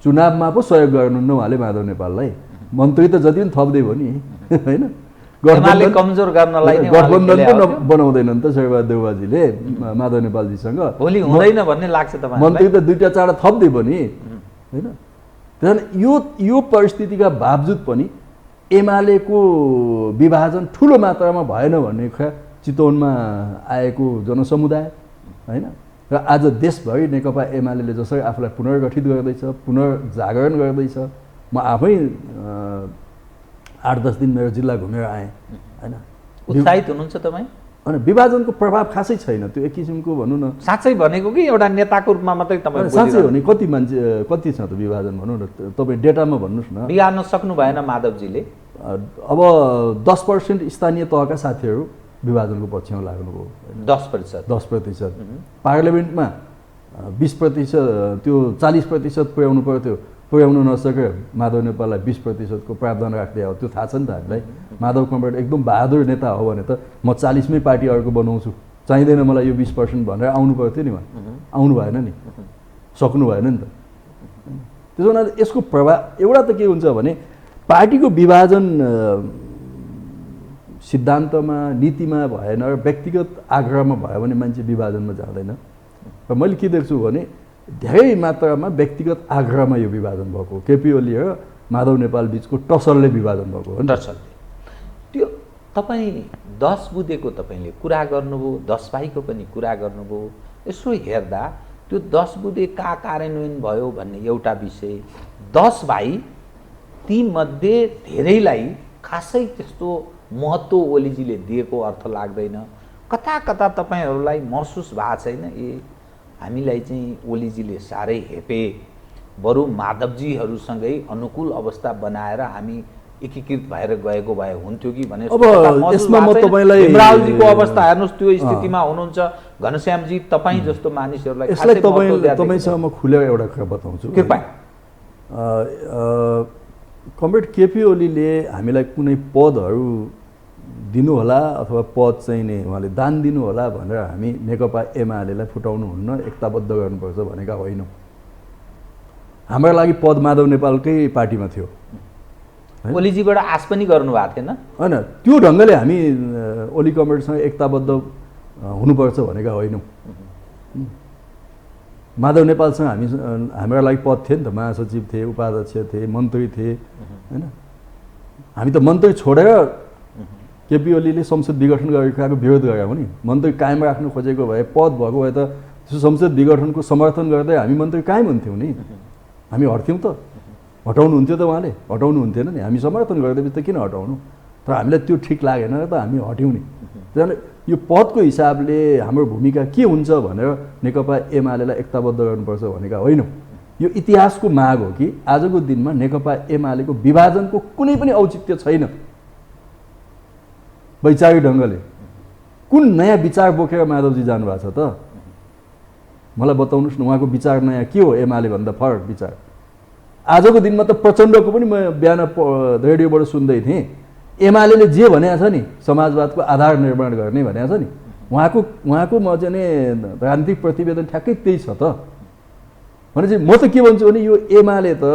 चुनावमा पो सहयोग गर्नुहुन्न उहाँले माधव नेपाललाई, मन्त्री त जति पनि थप्दै भयो नि होइन। कमजोर गर्नलाई गठबन्धन पो बनाउँदैनन् त शेरबहादुर देउवाजीले माधव नेपालजीसँग, भोलि हुँदैन भन्ने लाग्छ तपाईँ। मन्त्री त 2टा 4टा थप्दै भयो नि होइन। त्यसैले यो परिस्थितिका बावजुद पनि एमालेको विभाजन ठुलो मात्रामा भएन भन्ने कुरा चितवनमा आएको जनसमुदाय होइन। र आज देशभरि नेकपा एमाले जसरी आफूलाई पुनर्गठित गर्दैछ, पुनर्जागरण गर्दैछ, म आफै 8-10 दिन मेरो जिल्ला घुमेर आएँ होइन। उत्साहित हुनुहुन्छ तपाईँ? अनि विभाजनको प्रभाव खासै छैन, त्यो एक किसिमको भनौँ न। साँच्चै भनेको कि एउटा नेताको रूपमा मात्रै तपाईँ? साँच्चै हो नि, कति छ त विभाजन भनौँ न, तपाईँ डेटामा भन्नुहोस् न। बिगार्न सक्नु भएन माधवजीले? अब 10% स्थानीय तहका साथीहरू विभाजनको पक्षमा लाग्नुभयो। 10%। पार्लियामेन्टमा 20%, त्यो 40% पुर्याउनु पर्थ्यो, पुर्याउनु नसकेर माधव नेपाललाई 20%को प्रावधान राख्दै हो। त्यो थाहा छ नि त हामीलाई। माधव कमरेड एकदम बहादुर नेता हो भने त म 40मै पार्टी अर्को बनाउँछु, चाहिँदैन मलाई यो 20% भनेर आउनु पर्थ्यो नि, आउनु भएन नि, सक्नु भएन नि त। त्यसो हुनाले यसको प्रभाव एउटा त के हुन्छ भने पार्टीको विभाजन सिद्धान्तमा नीतिमा भएन र व्यक्तिगत आग्रहमा भयो भने मान्छे विभाजनमा जाँदैन। र मैले के देख्छु भने धेरै मात्रामा व्यक्तिगत आग्रहमा यो विभाजन भएको, केपी ओली र माधव नेपाल बिचको टसलले विभाजन भएको हो। टसलले त्यो तपाईँ 10 बुँदेको तपाईँले कुरा गर्नुभयो, 10 भाइको पनि कुरा गर्नुभयो। यसो हेर्दा त्यो 10 बुँदे कहाँ कार्यान्वयन भयो भन्ने एउटा विषय, 10 भाइ तीमध्ये धेरैलाई खासै त्यस्तो महत्त्व ओलीजीले दिएको अर्थ लाग्दैन। कता कता तपाईँहरूलाई महसुस भएको छैन ए हामीलाई चाहिँ ओलीजीले साह्रै हेपे, बरु माधवजीहरूसँगै अनुकूल अवस्था बनाएर हामी एकीकृत भएर गएको भए हुन्थ्यो कि भने? अब यसमा म तपाईँलाई भीमरावजीको अवस्था हेर्नुहोस्, त्यो स्थितिमा हुनुहुन्छ। घनश्यामजी तपाईँ जस्तो मानिसहरूलाई यसलाई तपाईँसँग म खुलेर एउटा कुरा बताउँछु कृपया। कमरेड केपी ओलीले हामीलाई कुनै पदहरू दिनु होला अथवा पद चाहिँ नि उहाँले दान दिनु होला भनेर हामी नेकपा एमालेलाई फुटाउनुहुन्न, एकताबद्ध गर्नुपर्छ भनेका होइनौँ। हाम्रो लागि पद माधव नेपालकै पार्टीमा थियो, ओलीजीबाट आश पनि गर्नु भएको थिएन होइन। त्यो ढङ्गले हामी ओली कमरेडसँग एकताबद्ध हुनुपर्छ भनेका होइनौँ। माधव नेपालसँग हाम्रो लागि पद थिए नि त, महासचिव थिए, उपाध्यक्ष थिए, मन्त्री थिए होइन। हामी त मन्त्री छोडेर केपी ओलीले संसद विघटन गरेको विरोध गरेका हो नि। मन्त्री कायम राख्नु खोजेको भए, पद भएको भए त त्यो संसद विघटनको समर्थन गर्दै हामी मन्त्री कायम हुन्थ्यौँ नि, हामी हट्थ्यौँ त? हटाउनुहुन्थ्यो त उहाँले? हटाउनु हुन्थेन नि, हामी समर्थन गर्दैपछि त किन हटाउनु? तर हामीलाई त्यो ठिक लागेन र त हामी हट्यौँ नि। त्यसैले यो पदको हिसाबले हाम्रो भूमिका के हुन्छ भनेर नेकपा एमालेलाई एकताबद्ध गर्नुपर्छ भनेका होइनौँ। यो इतिहासको माग हो कि आजको दिनमा नेकपा एमालेको विभाजनको कुनै पनि औचित्य छैन। वैचारिक ढङ्गले कुन नयाँ विचार बोकेर माधवजी जानुभएको छ त? मलाई बताउनुहोस् न, उहाँको विचार नयाँ के हो? एमाले भन्दा फरक विचार। आजको दिनमा त प्रचण्डको पनि म बिहान रेडियोबाट सुन्दै थिएँ, एमाले जे भनेको छ नि समाजवादको आधार निर्माण गर्ने भनेको छ नि उहाँको म चाहिँ नि राजनीतिक प्रतिवेदन ठ्याक्कै त्यही छ त भनेपछि म त के भन्छु भने यो एमाले त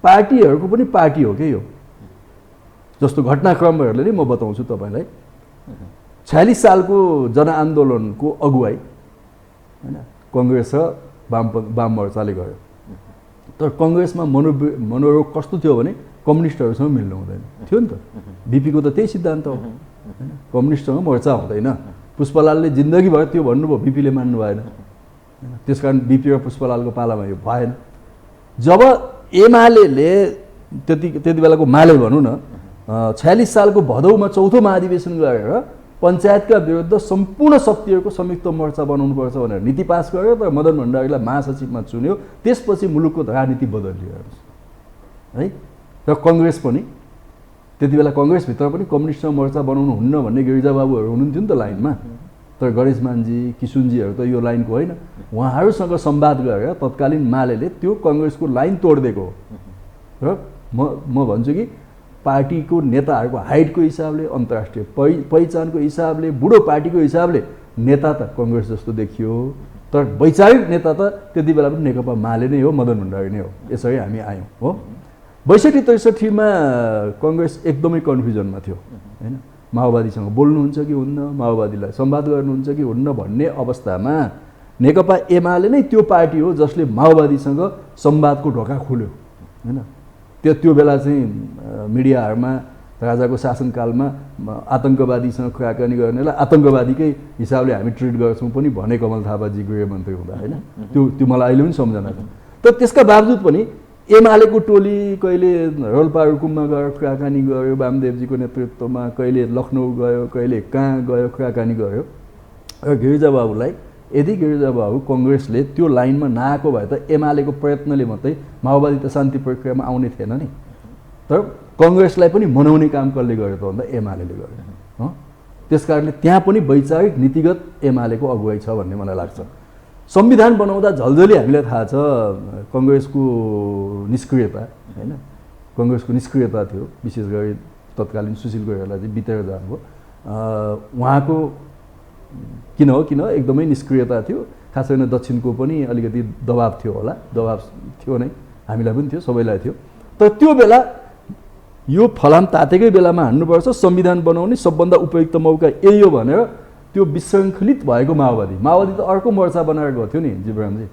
पार्टीहरूको पनि पार्टी हो के यो जस्तो घटनाक्रमहरूले नै म बताउँछु तपाईँलाई 46 सालको जनआन्दोलनको अगुवाई हैन कङ्ग्रेस र वाम मोर्चाले गर्यो तर कङ्ग्रेसमा मनोरोग कस्तो थियो भने कम्युनिस्टहरूसँग मिल्नु हुँदैन थियो नि त बिपीको त त्यही सिद्धान्त हो हैन कम्युनिस्टसँग मोर्चा हुँदैन पुष्पलालले जिन्दगीभर त्यो भन्नुभयो बिपीले मान्नु भएन त्यसकारण बिपी र पुष्पलालको पालामा यो भएन जब एमाले त्यति बेलाको माले भनौँ न 46 सालको भदौमा चौथो महाधिवेशन गरेर पञ्चायतका विरुद्ध सम्पूर्ण शक्तिहरूको संयुक्त मोर्चा बनाउनुपर्छ भनेर नीति पास गर्यो तर मदन भण्डारीलाई महासचिवमा चुन्यो त्यसपछि मुलुकको राजनीति बदलियो है र कङ्ग्रेस पनि त्यति बेला कङ्ग्रेसभित्र पनि कम्युनिस्ट मोर्चा बनाउनु हुन्न भन्ने गिरिजाबाबुहरू हुनुहुन्थ्यो नि त लाइनमा तर गणेशमानजी किशुनजीहरू त यो लाइनको होइन उहाँहरूसँग संवाद गरेर तत्कालीन मालेले त्यो कङ्ग्रेसको लाइन तोडिदिएको हो र म भन्छु कि पार्टीको नेताहरूको हाइटको हिसाबले अन्तर्राष्ट्रिय पहिचानको हिसाबले बुढो पार्टीको हिसाबले नेता त कङ्ग्रेस जस्तो देखियो तर वैचारिक नेता त त्यति बेला पनि नेकपा माले नै हो मदन भण्डारी नै हो यसरी हामी आयौँ हो 62-63मा कङ्ग्रेस एकदमै कन्फ्युजनमा थियो हैन माओवादीसँग बोल्नुहुन्छ कि हुन्न माओवादीलाई संवाद गर्नुहुन्छ कि हुन्न भन्ने अवस्थामा नेकपा एमाले नै त्यो पार्टी हो जसले माओवादीसँग संवादको ढोका खोल्यो हैन त्यो बेला चाहिँ मिडियाहरूमा राजाको शासनकालमा आतङ्कवादीसँग कुराकानी गर्नेलाई आतङ्कवादीकै हिसाबले हामी ट्रिट गर्छौँ पनि भने कमल थापाजी गृहमन्त्री हुँदा हैन त्यो मलाई अहिले पनि सम्झना छ तर त्यसका बावजुद पनि एमालेको टोली कहिले रोल्पा रुकुममा गएर कुराकानी गर्यो वामदेवजीको नेतृत्वमा कहिले लखनऊ गयो कहिले कहाँ गयो कुराकानी गर्यो र गिरिजाबाबुलाई यदि गिरिजाबाबु कङ्ग्रेसले त्यो लाइनमा नआएको भए त एमालेको प्रयत्नले मात्रै माओवादी त शान्ति प्रक्रियामा आउने थिएन नि तर कङ्ग्रेसलाई पनि मनाउने काम कसले गर्यो त भन्दा एमालेले गर्यो त्यसकारणले त्यहाँ पनि वैचारिक नीतिगत एमालेको अगुवाई छ भन्ने मलाई लाग्छ संविधान बनाउँदा झल्झली हामीलाई थाहा छ कङ्ग्रेसको निष्क्रियता हैन कङ्ग्रेसको निष्क्रियता थियो विशेष गरी तत्कालीन सुशील कोइराला चाहिँ बितेर जानुभयो उहाँको किन एकदमै निष्क्रियता थियो खास गरी दक्षिणको पनि अलिकति दबाब थियो होला दबाब थियो नै हामीलाई पनि थियो सबैलाई थियो तर त्यो बेला यो फलाम तातेकै बेलामा हान्नुपर्छ संविधान बनाउने सबभन्दा उपयुक्त मौका यही हो भनेर त्यो विशृङ्खलित भएको माओवादी त अर्को मोर्चा बनाएर गएको थियो नि जीवरामजी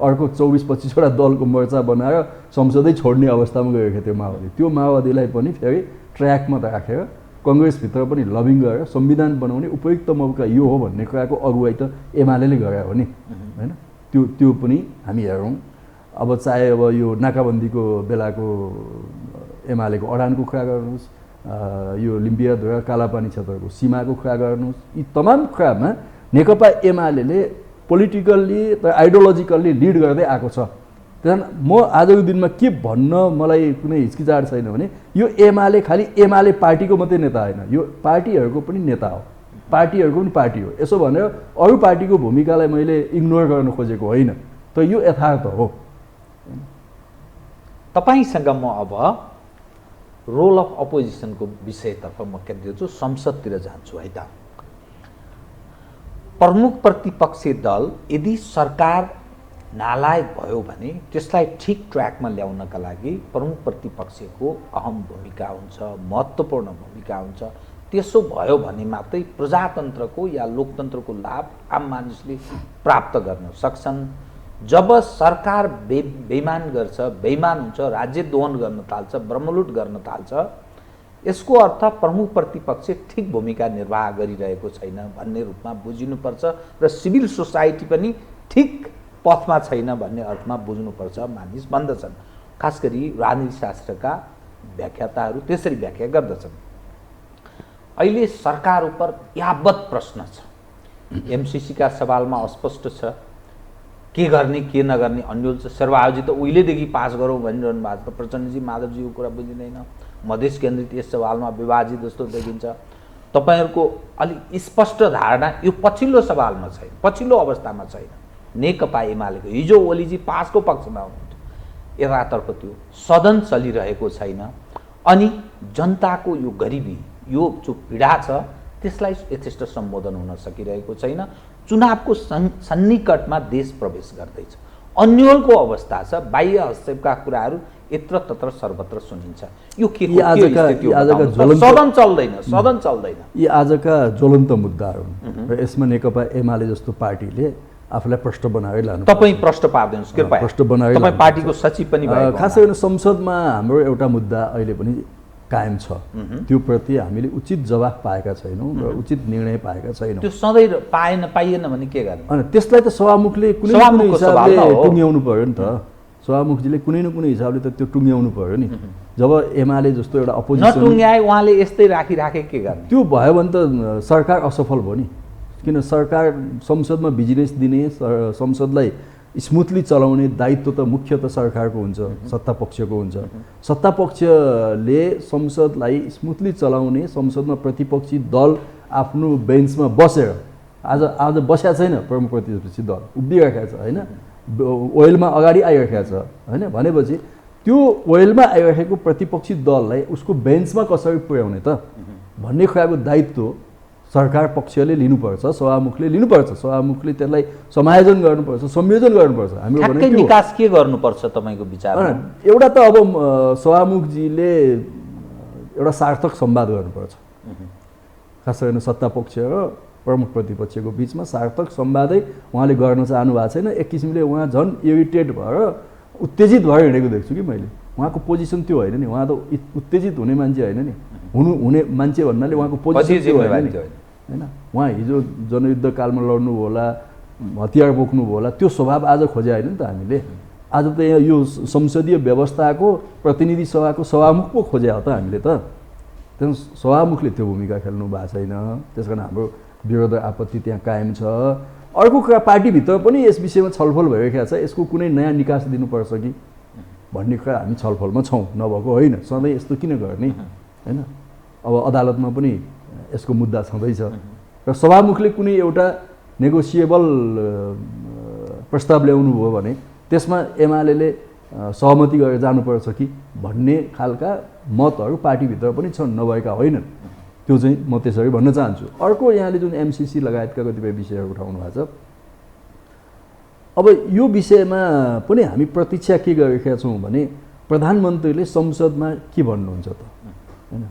अर्को 24-25वटा दलको मोर्चा बनाएर संसदै छोड्ने अवस्थामा गएको थियो माओवादी त्यो माओवादीलाई पनि फेरि ट्र्याकमा राखेर कङ्ग्रेसभित्र पनि लबिङ गरेर संविधान बनाउने उपयुक्त मौका यो हो भन्ने कुराको अगुवाई त एमाले गरे हो नि हैन त्यो पनि हामी हेरौँ अब चाहे अब यो नाकाबन्दीको बेलाको एमालेको अडानको कुरा गर्नुहोस् यो लिम्पियाधुरा कालापानी क्षेत्रको सीमाको कुरा गर्नुहोस् यी तमाम कुरामा नेकपा एमाले पोलिटिकल्ली र आइडियोलोजिकल्ली लिड गर्दै आएको छ त्यहाँ म आजको दिनमा के भन्न मलाई कुनै हिचकिचाहट छैन भने यो एमाले खालि एमाले पार्टीको मात्रै नेता होइन यो पार्टीहरूको पनि नेता हो पार्टीहरूको पनि पार्टी हो यसो भनेर अरू पार्टीको भूमिकालाई मैले इग्नोर गर्न खोजेको होइन तर यो यथार्थ हो तपाईसँग म अब रोल अफ अपोजिसनको विषयतर्फ म केन्द्रित छु संसदतिर जान्छु है त प्रमुख प्रतिपक्षी दल यदि सरकार नालायक भयो भने त्यसलाई ठिक ट्र्याकमा ल्याउनका लागि प्रमुख प्रतिपक्षको अहम भूमिका हुन्छ महत्त्वपूर्ण भूमिका हुन्छ त्यसो भयो भने मात्रै प्रजातन्त्रको या लोकतन्त्रको लाभ आम मानिसले प्राप्त गर्न सक्छन् जब सरकार बेइमान गर्छ बेइमान हुन्छ राज्य दोहन गर्न थाल्छ ब्रह्मलुट गर्न थाल्छ यसको अर्थ प्रमुख प्रतिपक्ष ठिक भूमिका निर्वाह गरिरहेको छैन भन्ने रूपमा बुझिनुपर्छ र सिभिल सोसाइटी पनि ठिक पथमा छैन भन्ने अर्थमा बुझ्नुपर्छ मानिस भन्दछन् खास गरी राजनीतिशास्त्रका व्याख्याताहरू त्यसरी व्याख्या गर्दछन् अहिले सरकार उप यावत प्रश्न छ एमसीसीका सवालमा अस्पष्ट छ के गर्ने के नगर्ने अन्यल छ सर्वआयोजित त उहिलेदेखि पास गरौँ भनिरहनु भएको छ प्रचण्डजी माधवजीको कुरा बुझिँदैन मधेस केन्द्रित यस सवालमा विभाजित जस्तो देखिन्छ तपाईहरुको अलि स्पष्ट धारणा यो पछिल्लो सवालमा छैन पछिल्लो अवस्थामा छैन नेकपा एमालेको हिजो ओलीजी पासको पक्षमा हुनुहुन्थ्यो यतातर्फ त्यो सदन चलिरहेको छैन अनि जनताको यो गरिबी यो जो पीडा छ त्यसलाई यथेष्ट सम्बोधन हुन सकिरहेको छैन। चुनावको सन्निकटमा देश प्रवेश गर्दैछ, अन्यलको अवस्था छ, बाह्य हस्तक्षेपका कुराहरू यत्र तत्र सर्वत्र सुनिन्छ। यो के हो? सदन चल्दैन। यी आजका ज्वलन्त मुद्दाहरू हुन् र यसमा नेकपा एमाले जस्तो पार्टीले आफूलाई प्रश्न बनाएरै लानु। तपाईँ प्रश्न पार्दैनस् कृपया, प्रश्न बनाएरै तपाईँ पार्टीको सचिव पनि भएको। खास गरी संसदमा हाम्रो एउटा मुद्दा अहिले पनि कायम छ, त्यो प्रति हामीले उचित जवाफ पाएका छैनौँ र उचित निर्णय पाएका छैनौँ। त्यो सधैँ पाइएन भने के गर्ने? अनि त्यसलाई त सभामुखले कुनै न कुनै हिसाबले टुङ्ग्याउनु पर्यो नि त। सभामुखजीले कुनै न कुनै हिसाबले त त्यो टुङ्ग्याउनु पर्यो नि। जब एमाले जस्तो एउटा अपोजिसन नटुङ्ग्याए उहाँले यस्तै राखे के गर्ने? त्यो भयो भने त सरकार असफल भयो नि। किन सरकार संसदमा भिजिलेन्स दिने, संसदलाई स्मुथली चलाउने दायित्व त मुख्यतः सरकारको हुन्छ, सत्ता पक्षको हुन्छ। सत्ता पक्षले संसदलाई स्मुथली चलाउने, संसदमा प्रतिपक्षी दल आफ्नो बेन्चमा बसेर आज बस्या छैन, प्रमुख प्रतिपक्षी दल उभिरहेको छ होइन, ओइलमा अगाडि आइरहेको छ होइन। भनेपछि त्यो ओइलमा आइरहेको प्रतिपक्षी दललाई उसको बेन्चमा कसरी पुर्याउने त भन्ने कुराको दायित्व सरकार पक्षले लिनुपर्छ, सभामुखले लिनुपर्छ। सभामुखले त्यसलाई समायोजन गर्नुपर्छ, संयोजन गर्नुपर्छ। हाम्रो ठ्याक्कै निकास के गर्नुपर्छ तपाईँको विचारमा? एउटा त अब सभामुखजीले एउटा सार्थक संवाद गर्नुपर्छ, खास गरी सत्ता पक्ष र प्रमुख प्रतिपक्षको बिचमा सार्थक संवादै उहाँले गर्न चाहनु भएको छैन। एक किसिमले उहाँ झन् इरिटेट भएर उत्तेजित भएर हिँडेको देख्छु कि मैले। उहाँको पोजिसन त्यो होइन नि, उहाँ त उत्तेजित हुने मान्छे होइन नि, हुने मान्छे भन्नाले उहाँको पोजिसन त्यो होइन नि होइन। उहाँ हिजो जनयुद्ध कालमा लड्नु होला, हतियार बोक्नु होला, त्यो स्वभाव आज खोजे होइन नि त हामीले। आज त यहाँ यो संसदीय व्यवस्थाको प्रतिनिधि सभाको सभामुख पो खोजे हो त हामीले त। त्यहाँ सभामुखले त्यो भूमिका खेल्नु भएको छैन, त्यस कारण हाम्रो विरोध आपत्ति त्यहाँ कायम छ। अर्को कुरा पार्टीभित्र पनि यस विषयमा छलफल भइरहेको छ, यसको कुनै नयाँ निकास दिनुपर्छ कि भन्ने कुरा हामी छलफलमा छौँ, नभएको होइन। सधैँ यस्तो किन गर्ने होइन। अब अदालतमा पनि यसको मुद्दा छँदैछ र सभामुखले कुनै एउटा नेगोसिएबल प्रस्ताव ल्याउनु भयो भने त्यसमा एमाले सहमति गरेर जानुपर्छ कि भन्ने खालका मतहरू पार्टीभित्र पनि छन्, नभएका होइनन्। त्यो चाहिँ म त्यसरी भन्न चाहन्छु। अर्को यहाँले जुन एमसिसी लगायतका कतिपय विषयहरू उठाउनु भएको छ, अब यो विषयमा पनि हामी प्रतीक्षा के गरिरहेका छौँ भने प्रधानमन्त्रीले संसदमा के भन्नुहुन्छ त होइन।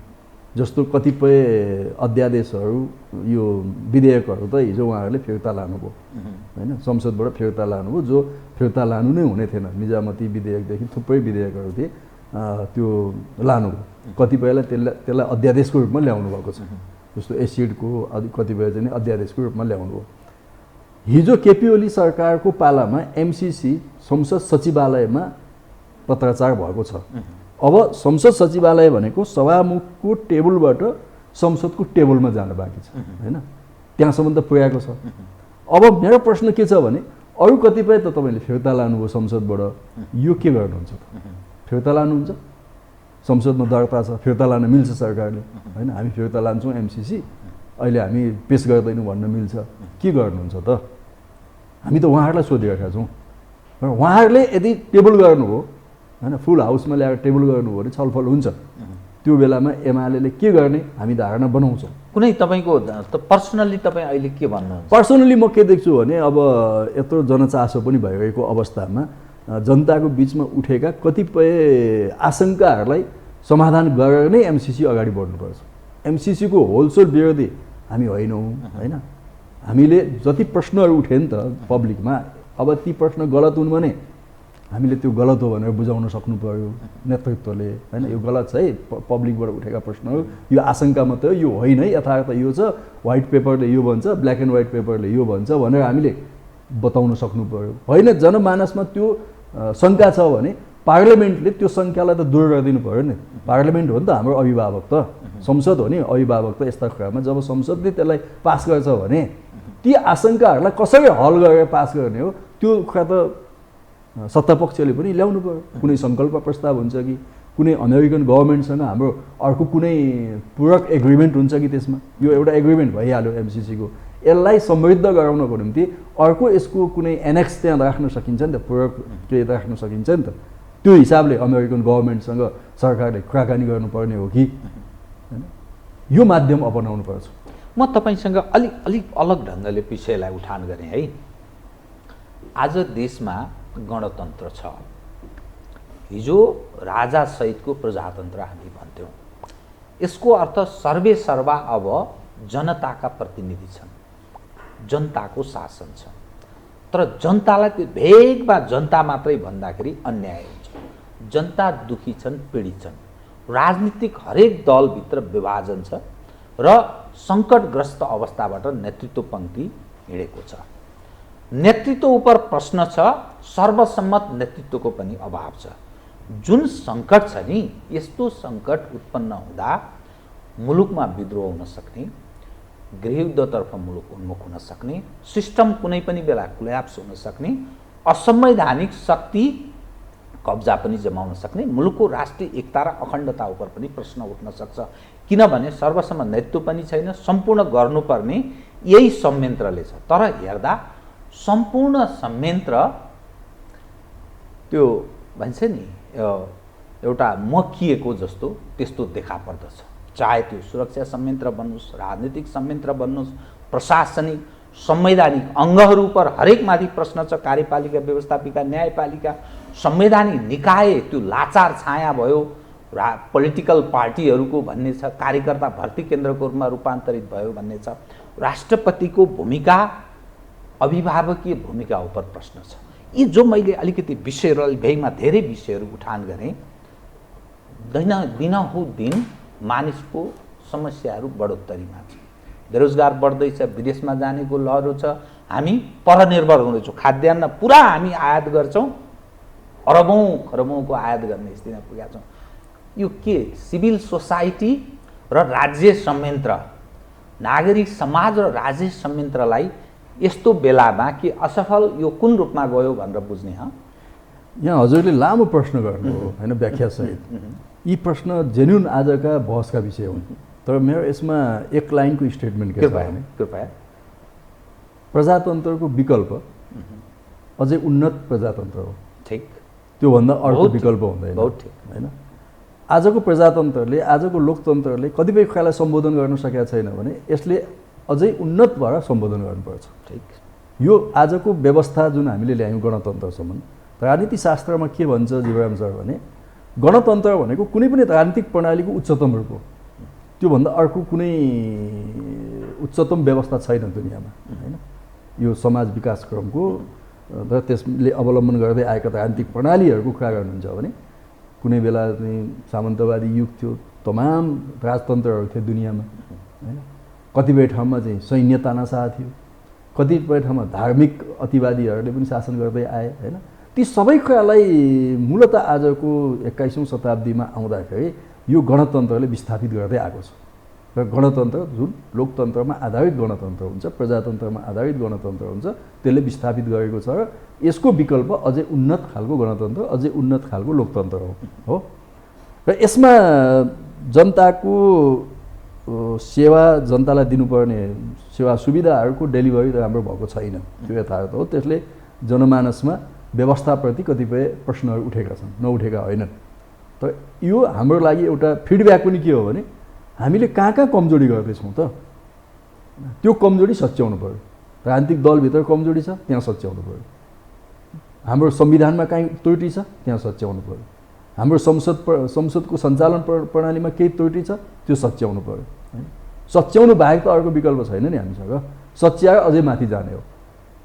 जस्तो कतिपय अध्यादेशहरू, यो विधेयकहरू त हिजो उहाँहरूले फिर्ता लानुभयो होइन, संसदबाट फिर्ता लानुभयो, जो फिर्ता लानु नै हुने थिएन। निजामती विधेयकदेखि थुप्रै विधेयकहरू थिए, त्यो लानुभयो। कतिपयलाई त्यसलाई अध्यादेशको रूपमा ल्याउनु भएको छ, जस्तो एसिडको कतिपय चाहिँ अध्यादेशको रूपमा ल्याउनु भयो। हिजो केपी ओली सरकारको पालामा एमसिसी संसद सचिवालयमा पत्राचार भएको छ। अब संसद सचिवालय भनेको सभामुखको टेबलबाट संसदको टेबलमा जान बाँकी छ होइन, त्यहाँसम्म त पुर्याएको छ। अब मेरो प्रश्न के छ भने अरू कतिपय त तपाईँले फिर्ता लानुभयो संसदबाट, यो के गर्नुहुन्छ त? फिर्ता लानुहुन्छ, संसदमा दर्ता छ, फिर्ता लान मिल्छ सरकारले होइन। हामी फिर्ता लान्छौँ एमसिसी, अहिले हामी पेस गर्दैनौँ भन्न मिल्छ, के गर्नुहुन्छ त? हामी त उहाँहरूलाई सोधिरहेका छौँ र उहाँहरूले यदि टेबल गर्नुभयो होइन, फुल हाउसमा ल्याएर टेबल गर्नुभयो भने छलफल हुन्छ। त्यो बेलामा एमाले के गर्ने हामी धारणा बनाउँछौँ। कुनै तपाईँको पर्सनल्ली तपाईँ अहिले के भन्नुहुन्छ? पर्सनल्ली म के देख्छु भने अब यत्रो जनचासो पनि भइरहेको अवस्थामा जनताको बिचमा उठेका कतिपय आशंकाहरूलाई समाधान गरेर नै एमसिसी अगाडि बढ्नुपर्छ। एमसिसीको होलसेल विरोधी हामी होइनौँ होइन। हामीले जति प्रश्नहरू उठे नि त पब्लिकमा, अब ती प्रश्न गलत हुन् भने हामीले त्यो गलत हो भनेर बुझाउन सक्नु पर्यो नेतृत्वले होइन। यो गलत छ है, पब्लिकबाट उठेका प्रश्नहरू, यो आशंका मात्रै हो, यो होइन है, यथार्थ यो छ, व्हाइट पेपरले यो भन्छ, ब्ल्याक एन्ड व्हाइट पेपरले यो भन्छ भनेर हामीले बताउन सक्नु पर्यो होइन। जनमानसमा त्यो शङ्का छ भने पार्लियामेन्टले त्यो शङ्कालाई त दूर गरिदिनु पर्यो नि। पार्लियामेन्ट हो नि त हाम्रो अभिभावक त, संसद हो नि अभिभावक त। यस्ता कुरामा जब संसदले त्यसलाई पास गर्छ भने ती आशंकाहरूलाई कसरी हल गरेर पास गर्ने हो, त्यो कुरा त सत्तापक्षले पनि ल्याउनु पर्यो। कुनै सङ्कल्प प्रस्ताव हुन्छ कि कुनै अमेरिकन गभर्मेन्टसँग हाम्रो अर्को कुनै पूरक एग्रिमेन्ट हुन्छ कि त्यसमा। यो एउटा एग्रिमेन्ट भइहाल्यो एमसिसीको, यसलाई समृद्ध गराउनको निम्ति अर्को यसको कुनै एनेक्स त्यहाँ राख्न सकिन्छ नि त, पूरक के राख्न सकिन्छ नि त। त्यो हिसाबले अमेरिकन गभर्मेन्टसँग सरकारले कुराकानी गर्नुपर्ने हो कि होइन। यो माध्यम अपनाउनु पर्छ। म तपाईँसँग अलिक अलग ढङ्गले विषयलाई उठान गरेँ है। आज देशमा गणतन्त्र छ, हिजो राजा सहितको प्रजातन्त्र हामी भन्थ्यौँ। यसको अर्थ सर्वे सर्वा अब जनताका प्रतिनिधि छन्, जनताको शासन छ। तर जनतालाई त्यो भेगमा जनता मात्रै भन्दाखेरि अन्याय हुन्छ। जनता दुखी छन्, पीडित छन्। राजनीतिक हरेक दलभित्र विभाजन छ र सङ्कटग्रस्त अवस्थाबाट नेतृत्व पङ्क्ति हिँडेको छ। नेतृत्व उप प्रश्न छ, सर्वसम्मत नेतृत्वको पनि अभाव छ। जुन सङ्कट छ नि, यस्तो सङ्कट उत्पन्न हुँदा मुलुकमा विद्रोह हुन सक्ने, गृहयुद्धतर्फ मुलुक उन्मुख हुन सक्ने, सिस्टम कुनै पनि बेला कोल्याप्स हुन सक्ने, असंवैधानिक शक्ति कब्जा पनि जमाउन सक्ने, मुलुकको राष्ट्रिय एकता र अखण्डता उप पनि प्रश्न उठ्न सक्छ। किनभने सर्वसम्म नेतृत्व पनि छैन, सम्पूर्ण गर्नुपर्ने यही संयन्त्रले छ। तर हेर्दा सम्पूर्ण संयन्त्र त्यो भन्छ नि एउटा मकिएको जस्तो त्यस्तो देखा पर्दछ। चाहे त्यो सुरक्षा संयन्त्र बन्नुहोस्, राजनीतिक संयन्त्र बन्नुहोस्, प्रशासनिक संवैधानिक अङ्गहरू पर हरेकमाथि प्रश्न छ। कार्यपालिका, व्यवस्थापिका, न्यायपालिका, संवैधानिक निकाय त्यो लाचार छाया भयो, पोलिटिकल पार्टीहरूको भन्ने छ, कार्यकर्ता भर्ती केन्द्रको रूपमा रूपान्तरित भयो भन्ने छ। राष्ट्रपतिको भूमिका, अभिभावकीय भूमिका उप प्रश्न छ। यी जो मैले अलिकति विषयहरू भेगमा धेरै विषयहरू उठान गरेँ, दिनहु दिन मानिसको समस्याहरू बढोत्तरीमा छ। बेरोजगार बढ्दैछ, विदेशमा जानेको लहरो छ, हामी परनिर्भर हुँदैछौँ। खाद्यान्न पुरा हामी आयात गर्छौँ, अरबौँ खरबौँको आयात गर्ने स्थितिमा पुगेका छौँ। यो के सिभिल सोसाइटी र राज्य संयन्त्र, नागरिक समाज र राज्य संयन्त्रलाई यस्तो बेलामा कि असफल यो कुन रूपमा गयो भनेर बुझ्ने? यहाँ हजुरले लामो प्रश्न गर्नु हो होइन, व्याख्यासहित। यी प्रश्न जेन्युन आजका बहसका विषय हुन्। तर मेरो यसमा एक लाइनको स्टेटमेन्ट के छ भने, कृपया प्रजातन्त्रको विकल्प अझै उन्नत प्रजातन्त्र हो। ठिक, त्योभन्दा अर्को विकल्प हुँदैन। बहुत ठिक होइन, आजको प्रजातन्त्रले, आजको लोकतन्त्रले कतिपय कुरालाई सम्बोधन गर्न सकेका छैन भने यसले अझै उन्नत भएर सम्बोधन गर्नुपर्छ। ठिक, यो आजको व्यवस्था जुन हामीले ल्यायौँ गणतन्त्रसम्म, राजनीति शास्त्रमा के भन्छ जीवराम सर भने, गणतन्त्र भनेको कुनै पनि राजनीतिक प्रणालीको उच्चतम रूप हो। त्योभन्दा अर्को कुनै उच्चतम व्यवस्था छैन दुनियाँमा होइन। यो समाज विकास क्रमको र त्यसले अवलम्बन गर्दै आएका राजनीतिक प्रणालीहरूको कुरा गर्नुहुन्छ भने, कुनै बेला चाहिँ सामन्तवादी युग थियो, तमाम राजतन्त्रहरू थिए दुनियाँमा होइन। कतिपय ठाउँमा चाहिँ सैन्य तानाशाह थियो, कतिपय ठाउँमा धार्मिक अतिवादीहरूले पनि शासन गर्दै आए होइन। ती सबै कुरालाई मूलतः आजको 21औँ शताब्दीमा आउँदाखेरि यो गणतन्त्रले विस्थापित गर्दै आएको छ। र गणतन्त्र जुन लोकतन्त्रमा आधारित गणतन्त्र हुन्छ, प्रजातन्त्रमा आधारित गणतन्त्र हुन्छ, त्यसले विस्थापित गरेको छ। र यसको विकल्प अझै उन्नत खालको गणतन्त्र, अझै उन्नत खालको लोकतन्त्र हो। र यसमा जनताको सेवा, जनतालाई दिनुपर्ने सेवा सुविधाहरूको डेलिभरी राम्रो भएको छैन, त्यो यथार्थ हो। त्यसले जनमानसमा व्यवस्थाप्रति कतिपय प्रश्नहरू उठेका छन्, नउठेका होइनन्। तर यो हाम्रो लागि एउटा फिडब्याक पनि के हो भने, हामीले कहाँ कमजोरी गर्दैछौँ त, त्यो कमजोरी सच्याउनु पऱ्यो। राजनीतिक दलभित्र कमजोरी छ, त्यहाँ सच्याउनु पऱ्यो। हाम्रो संविधानमा कहीँ त्रुटि छ, त्यहाँ सच्याउनु पऱ्यो। हाम्रो संसदको सञ्चालन प्रणालीमा केही त्रुटि छ, त्यो सच्याउनु पऱ्यो। सच्याउनु बाहेक त अर्को विकल्प छैन नि हामीसँग। सच्याएर अझै माथि जाने हो।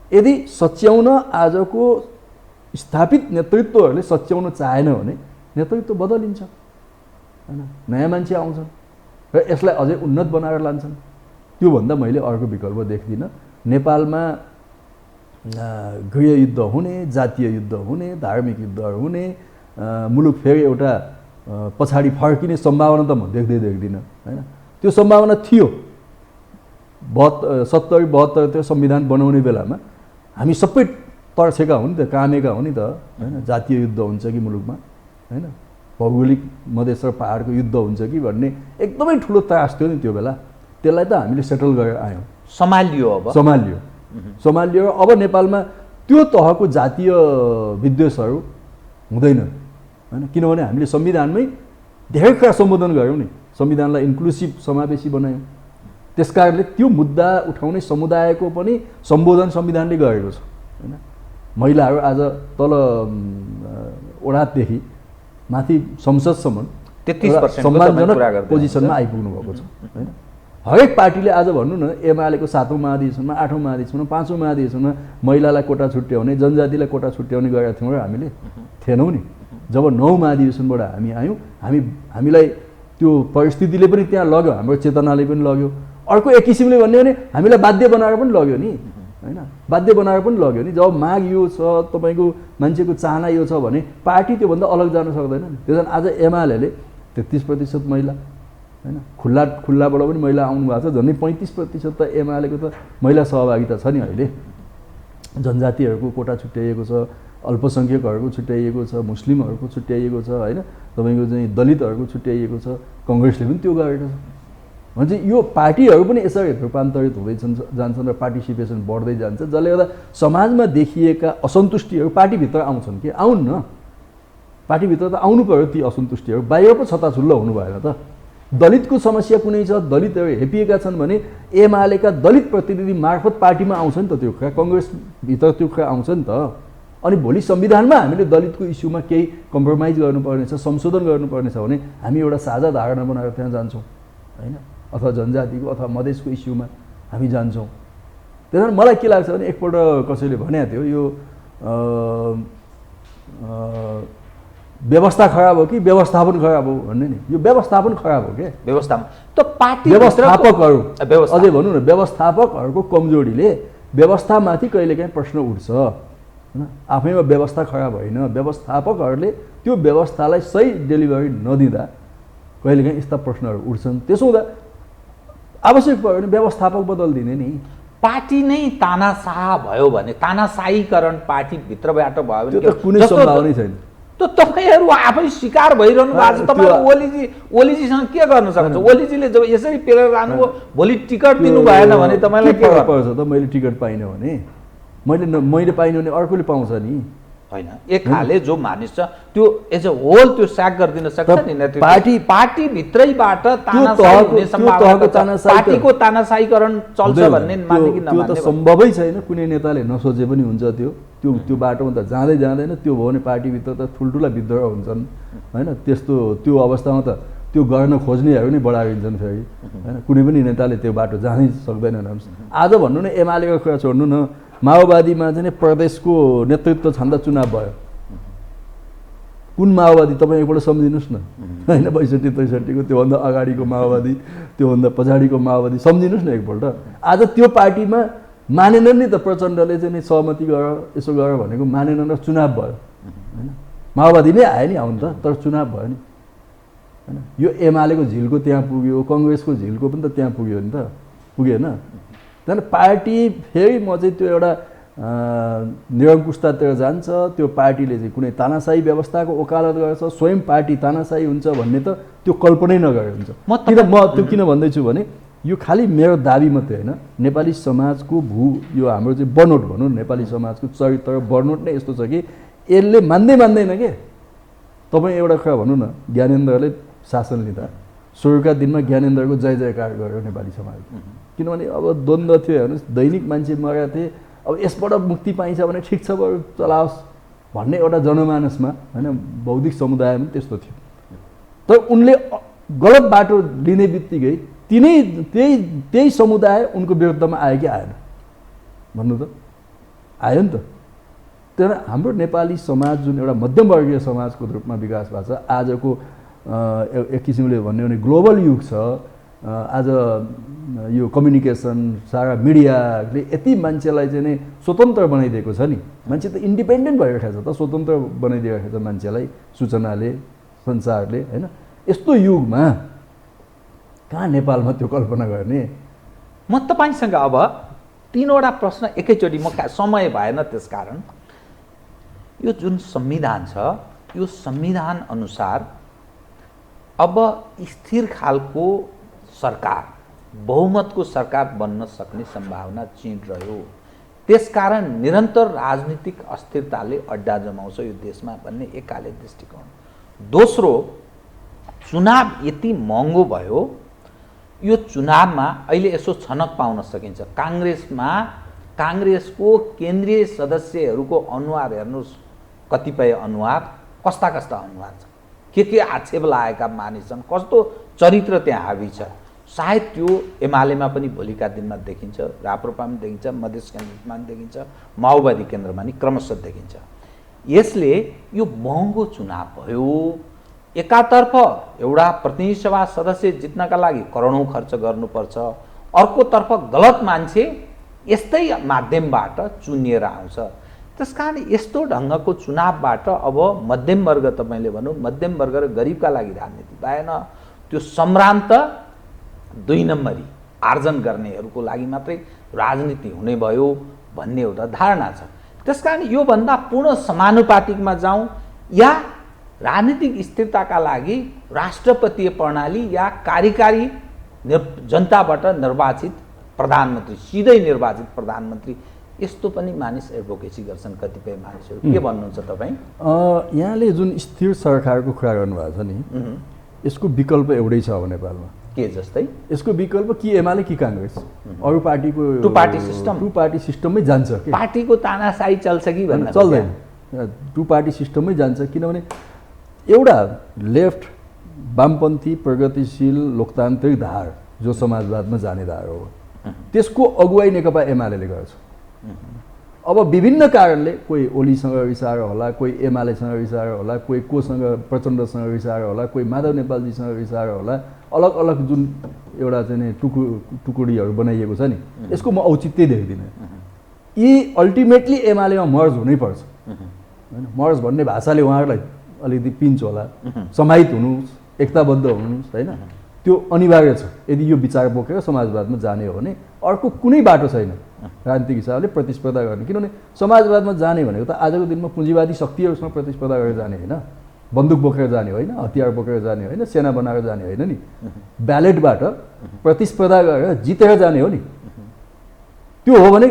यदि सच्याउन आजको स्थापित नेतृत्वहरूले सच्याउन चाहेन भने नेतृत्व बदलिन्छ होइन, नयाँ मान्छे आउँछन् र यसलाई अझै उन्नत बनाएर लान्छन्। त्योभन्दा मैले अर्को विकल्प देख्दिनँ। नेपालमा गृहयुद्ध हुने, जातीय युद्ध हुने, धार्मिक युद्धहरू हुने, मुलुक फेरि एउटा पछाडि फर्किने सम्भावना त म देख्दिनँ होइन। त्यो सम्भावना थियो 70-72 त्यो संविधान बनाउने बेलामा हामी सबै तर्सेका हुन् त, कामेका हुन् नि त होइन। जातीय युद्ध हुन्छ कि मुलुकमा होइन, भौगोलिक मधेस र पहाडको युद्ध हुन्छ कि भन्ने एकदमै ठुलो त्रास थियो नि त्यो बेला। त्यसलाई त हामीले सेटल गरेर आयौँ, सम्हालियो। अब नेपालमा त्यो तहको जातीय विद्वेषहरू हुँदैन होइन, किनभने हामीले संविधानमै धेरै कुरा सम्बोधन गऱ्यौँ नि। संविधानलाई इन्क्लुसिभ समावेशी बनायौँ। त्यस कारणले त्यो मुद्दा उठाउने समुदायको पनि सम्बोधन संविधानले गरेको छ होइन। महिलाहरू आज तल ओडादेखि माथि संसदसम्म 33% सम्मानजनक पोजिसनमा आइपुग्नु भएको छ होइन। हरेक पार्टीले आज भन्नु न एमालेको 7औं महाधिवेशनमा 8औं महाधिवेशनमा 5औं महाधिवेशनमा महिलालाई कोटा छुट्याउने जनजातिलाई कोटा छुट्याउने गरेका थियौँ र हामीले थिएनौँ नि। जब 9औं महाधिवेशनबाट हामी आयौँ हामीलाई त्यो परिस्थितिले पनि त्यहाँ लग्यो, हाम्रो चेतनाले पनि लग्यो। अर्को एक किसिमले भन्यो भने हामीलाई बाध्य बनाएर पनि लग्यो नि होइन, बाध्य बनाएर पनि लग्यो नि। जब माग यो छ तपाईँको मान्छेको चाहना यो छ भने पार्टी त्योभन्दा अलग जान सक्दैन नि। त्यस कारण आज एमाले 33% महिला होइन, खुल्लाबाट पनि महिला आउनु भएको छ। झन्डै 35% त एमालेको त महिला सहभागिता छ नि अहिले। जनजातिहरूको कोटा छुट्याइएको छ, अल्पसङ्ख्यकहरूको छुट्याइएको छ, मुस्लिमहरूको छुट्याइएको छ होइन, तपाईँको चाहिँ दलितहरूको छुट्याइएको छ। कङ्ग्रेसले पनि त्यो गरेको छ भने चाहिँ यो पार्टीहरू पनि यसरी रूपान्तरित हुँदैछन् जान्छन् र पार्टिसिपेसन बढ्दै जान्छ, जसले गर्दा समाजमा देखिएका असन्तुष्टिहरू पार्टीभित्र आउँछन् कि आउन् न। पार्टीभित्र त आउनु पर्यो ती असन्तुष्टिहरू, बाहिर पो छताछुल्लो हुनु भएन त। दलितको समस्या कुनै छ, दलितहरू हेपिएका छन् भने एमालेका दलित प्रतिनिधि मार्फत पार्टीमा आउँछ नि त त्यो कुरा, कङ्ग्रेसभित्र त्यो कुरा आउँछ नि त। अनि भोलि संविधानमा हामीले दलितको इस्युमा केही कम्प्रोमाइज गर्नुपर्नेछ, संशोधन गर्नुपर्नेछ भने हामी एउटा साझा धारणा बनाएर त्यहाँ जान्छौँ होइन, अथवा जनजातिको अथवा मधेसको इस्युमा हामी जान्छौँ। त्यस कारण मलाई के लाग्छ भने एकपल्ट कसैले भनेको थियो यो व्यवस्था खराब हो कि व्यवस्थापन खराब हो भन्ने नि। यो व्यवस्थापन खराब हो क्या, व्यवस्थापन त पार्टी व्यवस्थापकहरू अझै भनौँ न, व्यवस्थापकहरूको कमजोरीले व्यवस्थामाथि कहिलेकाहीँ प्रश्न उठ्छ होइन। आफैमा व्यवस्था खराब होइन, व्यवस्थापकहरूले त्यो व्यवस्थालाई सही डेलिभरी नदिँदा कहिलेकाहीँ यस्ता प्रश्नहरू उठ्छन्। त्यसो हुँदा आवश्यक पर्यो भने व्यवस्थापक बदलिदिने नि। पार्टी नै तानाशाह भयो भने, तानाशाहीकरण पार्टीभित्रबाट भयो भने त्यो त कुनै सम्भावनै छैन। त तपाईँहरू आफै शिकार भइरहनु भएको छ। तपाईँहरू ओलीजीसँग के गर्न सक्नुहुन्छ? ओलीजीले जब यसरी पेरेर लानुभयो, भोलि टिकट दिनु भएन भने तपाईँलाई के पर्छ त? मैले टिकट पाइनँ भने मैले पाइनँ भने अर्कोले पाउँछ नि होइन। एक खाले जो मानिस छ त्यो एज अ होल त्यो स्याक गरिदिन सक्छ नि नेतृत्व। पार्टीभित्रैबाट तानाशाही हुने सम्भावना, पार्टीको तानाशाहीकरण चल्छ भन्ने मान्ने कि नमान्ने त्यो त सम्भवै छैन। कुनै नेताले नसोचे पनि हुन्छ त्यो बाटोमा त जाँदै जाँदैन। त्यो भयो भने पार्टीभित्र त ठुल्ठुला विद्रोह हुन्छन् होइन। त्यो अवस्थामा त त्यो गर्न खोज्नेहरू नै बढाइदिन्छन् फेरि होइन। कुनै पनि नेताले त्यो बाटो जानै सक्दैनन्। आज भन्नु न एमालेको कुरा छोड्नु न, माओवादीमा चाहिँ प्रदेशको नेतृत्व छँदा चुनाव भयो। कुन माओवादी तपाईँ एकपल्ट सम्झिनुहोस् न होइन। 62-63को त्योभन्दा अगाडिको माओवादी, त्योभन्दा पछाडिको माओवादी सम्झिनुहोस् न एकपल्ट। आज त्यो पार्टीमा मानेनन् नि त, प्रचण्डले चाहिँ सहमति गर यसो गर भनेको मानेनन् र चुनाव भयो होइन। माओवादी नै आयो नि आउनु त, तर चुनाव भयो नि होइन। यो एमालेको झिल्को त्यहाँ पुग्यो, कङ्ग्रेसको झिल्को पनि त त्यहाँ पुग्यो नि त, पुगेन? त्यहाँदेखि पार्टी फेरि म चाहिँ त्यो एउटा निरङ्कुशतातिर जान्छ। त्यो पार्टीले चाहिँ कुनै तानाशाही व्यवस्थाको वकालत गर्छ, स्वयं पार्टी तानाशाही हुन्छ भन्ने त त्यो कल्पनै नगरे हुन्छ। म त्यो किन भन्दैछु भने यो खालि मेरो दाबी मात्रै होइन, नेपाली समाजको यो हाम्रो चाहिँ बनोट भनौँ, नेपाली समाजको चरित्र बनोट नै यस्तो छ कि यसले मान्दैन के। तपाईँ एउटा कुरा भनौँ न, ज्ञानेन्द्रले शासन लिँदा सुरुका दिनमा ज्ञानेन्द्रको जय जयकार गर्यो नेपाली समाज। किनभने अब द्वन्द्व थियो हेर्नुहोस्, दैनिक मान्छे मरेका थिए। अब यसबाट मुक्ति पाइन्छ भने ठिक छ बरु चलाओस् भन्ने एउटा जनमानसमा होइन, बौद्धिक समुदायमा त्यस्तो थियो। तर उनले गलत बाटो लिने बित्तिकै त्यही समुदाय उनको विरुद्धमा आयो कि आएन भन्नु त? आयो नि त। त्यही हाम्रो नेपाली समाज जुन एउटा मध्यमवर्गीय समाजको रूपमा विकास भएको छ, आजको एक किसिमले भन्यो भने ग्लोबल युग छ। आज यो कम्युनिकेसन, सारा मिडियाले यति मान्छेलाई चाहिँ नै स्वतन्त्र बनाइदिएको छ नि। मान्छे त इन्डिपेन्डेन्ट भइरहेको छ त, स्वतन्त्र बनाइदिइरहेको छ मान्छेलाई सूचनाले, संसारले होइन। यस्तो युगमा कहाँ नेपालमा त्यो कल्पना गर्ने? म तपाईँसँग अब 3वटा प्रश्न एकैचोटि, म समय भएन त्यसकारण। यो जुन संविधान छ, यो संविधान अनुसार अब स्थिर खालको सरकार, बहुमतको सरकार बन्न सक्ने सम्भावना क्षीण रह्यो। त्यसकारण निरन्तर राजनीतिक अस्थिरताले अड्डा जमाउँछ यो देशमा भन्ने एकाले दृष्टिकोण। दोस्रो, चुनाव यति महँगो भयो, यो चुनावमा अहिले यसो छनक पाउन सकिन्छ। काङ्ग्रेसको केन्द्रीय सदस्यहरूको अनुहार हेर्नुहोस्, कतिपय अनुहार कस्ता कस्ता अनुहार छ, के आक्षेप लागेका मानिस छन्, कस्तो चरित्र त्यहाँ हावी छ। सायद त्यो एमालेमा पनि भोलिका दिनमा देखिन्छ, राप्रपामा पनि देखिन्छ, मधेस केन्द्रमा पनि देखिन्छ, माओवादी केन्द्रमा पनि क्रमशः देखिन्छ। यसले यो महँगो चुनाव भयो। एकातर्फ एउटा प्रतिनिधि सभा सदस्य जित्नका लागि करोडौँ खर्च गर्नुपर्छ, अर्कोतर्फ गलत मान्छे यस्तै माध्यमबाट चुनिएर आउँछ। त्यसकारण यस्तो ढङ्गको चुनावबाट अब मध्यम वर्ग, तपाईँले भनौँ मध्यम वर्ग र गरिबका लागि राजनीति भएन, त्यो सम्भ्रान्त 2 नम्बरी आर्जन गर्नेहरूको लागि मात्रै राजनीति हुने भयो भन्ने एउटा धारणा छ। त्यसकारण योभन्दा पूर्ण समानुपातिकमा जाउँ या राजनीतिक स्थिरताका लागि राष्ट्रपतीय प्रणाली या कार्यकारी जनताबाट निर्वाचित प्रधानमन्त्री, सिधै निर्वाचित प्रधानमन्त्री, यस्तो पनि मानिस एडभोकेसी गर्छन् कतिपय मानिसहरू। के भन्नुहुन्छ तपाईँ? यहाँले जुन स्थिर सरकारको कुरा गर्नुभएको छ नि, यसको विकल्प एउटै छ अब नेपालमा। के जस्तै? यसको विकल्प कि एमाले कि काङ्ग्रेस, अरू पार्टीको टु पार्टी सिस्टममै जान्छ कि पार्टीको तानाशाही चल्छ कि भन्दा चल्दैन, टु पार्टी सिस्टममै जान्छ। किनभने एउटा लेफ्ट वामपन्थी प्रगतिशील लोकतान्त्रिक धार जो समाजवादमा जाने धार हो, त्यसको अगुवाई नेकपा एमाले गर्छ। अब विभिन्न कारणले कोही ओलीसँग रिसाएर होला, कोही एमालेसँग रिसाएर होला, कोही कोसँग प्रचण्डसँग रिसाएर होला, कोही माधव नेपालजीसँग रिसाएर होला, अलग अलग जुन एउटा चाहिँ टुकुडीहरू बनाइएको छ नि, यसको म औचित्य देख्दिनँ। यी अल्टिमेटली एमालेमा मर्ज हुनैपर्छ होइन। मर्ज भन्ने भाषाले उहाँहरूलाई अलिकति पिन्छ होला, समाहित हुनुहोस्, एकताबद्ध हुनुहोस् होइन, त्यो अनिवार्य छ। यदि यो विचार बोकेर समाजवादमा जाने हो भने अर्को कुनै बाटो छैन राजनीतिक हिसाबले प्रतिस्पर्धा गर्ने। किनभने समाजवादमा जाने भनेको त आजको दिनमा पुँजीवादी शक्तिहरूसँग प्रतिस्पर्धा गरेर जाने होइन, बन्दुक बोकेर जाने होइन, हतियार बोकेर जाने होइन, सेना बनाएर जाने होइन नि, ब्यालेटबाट प्रतिस्पर्धा गरेर जितेर जाने हो नि। त्यो हो भने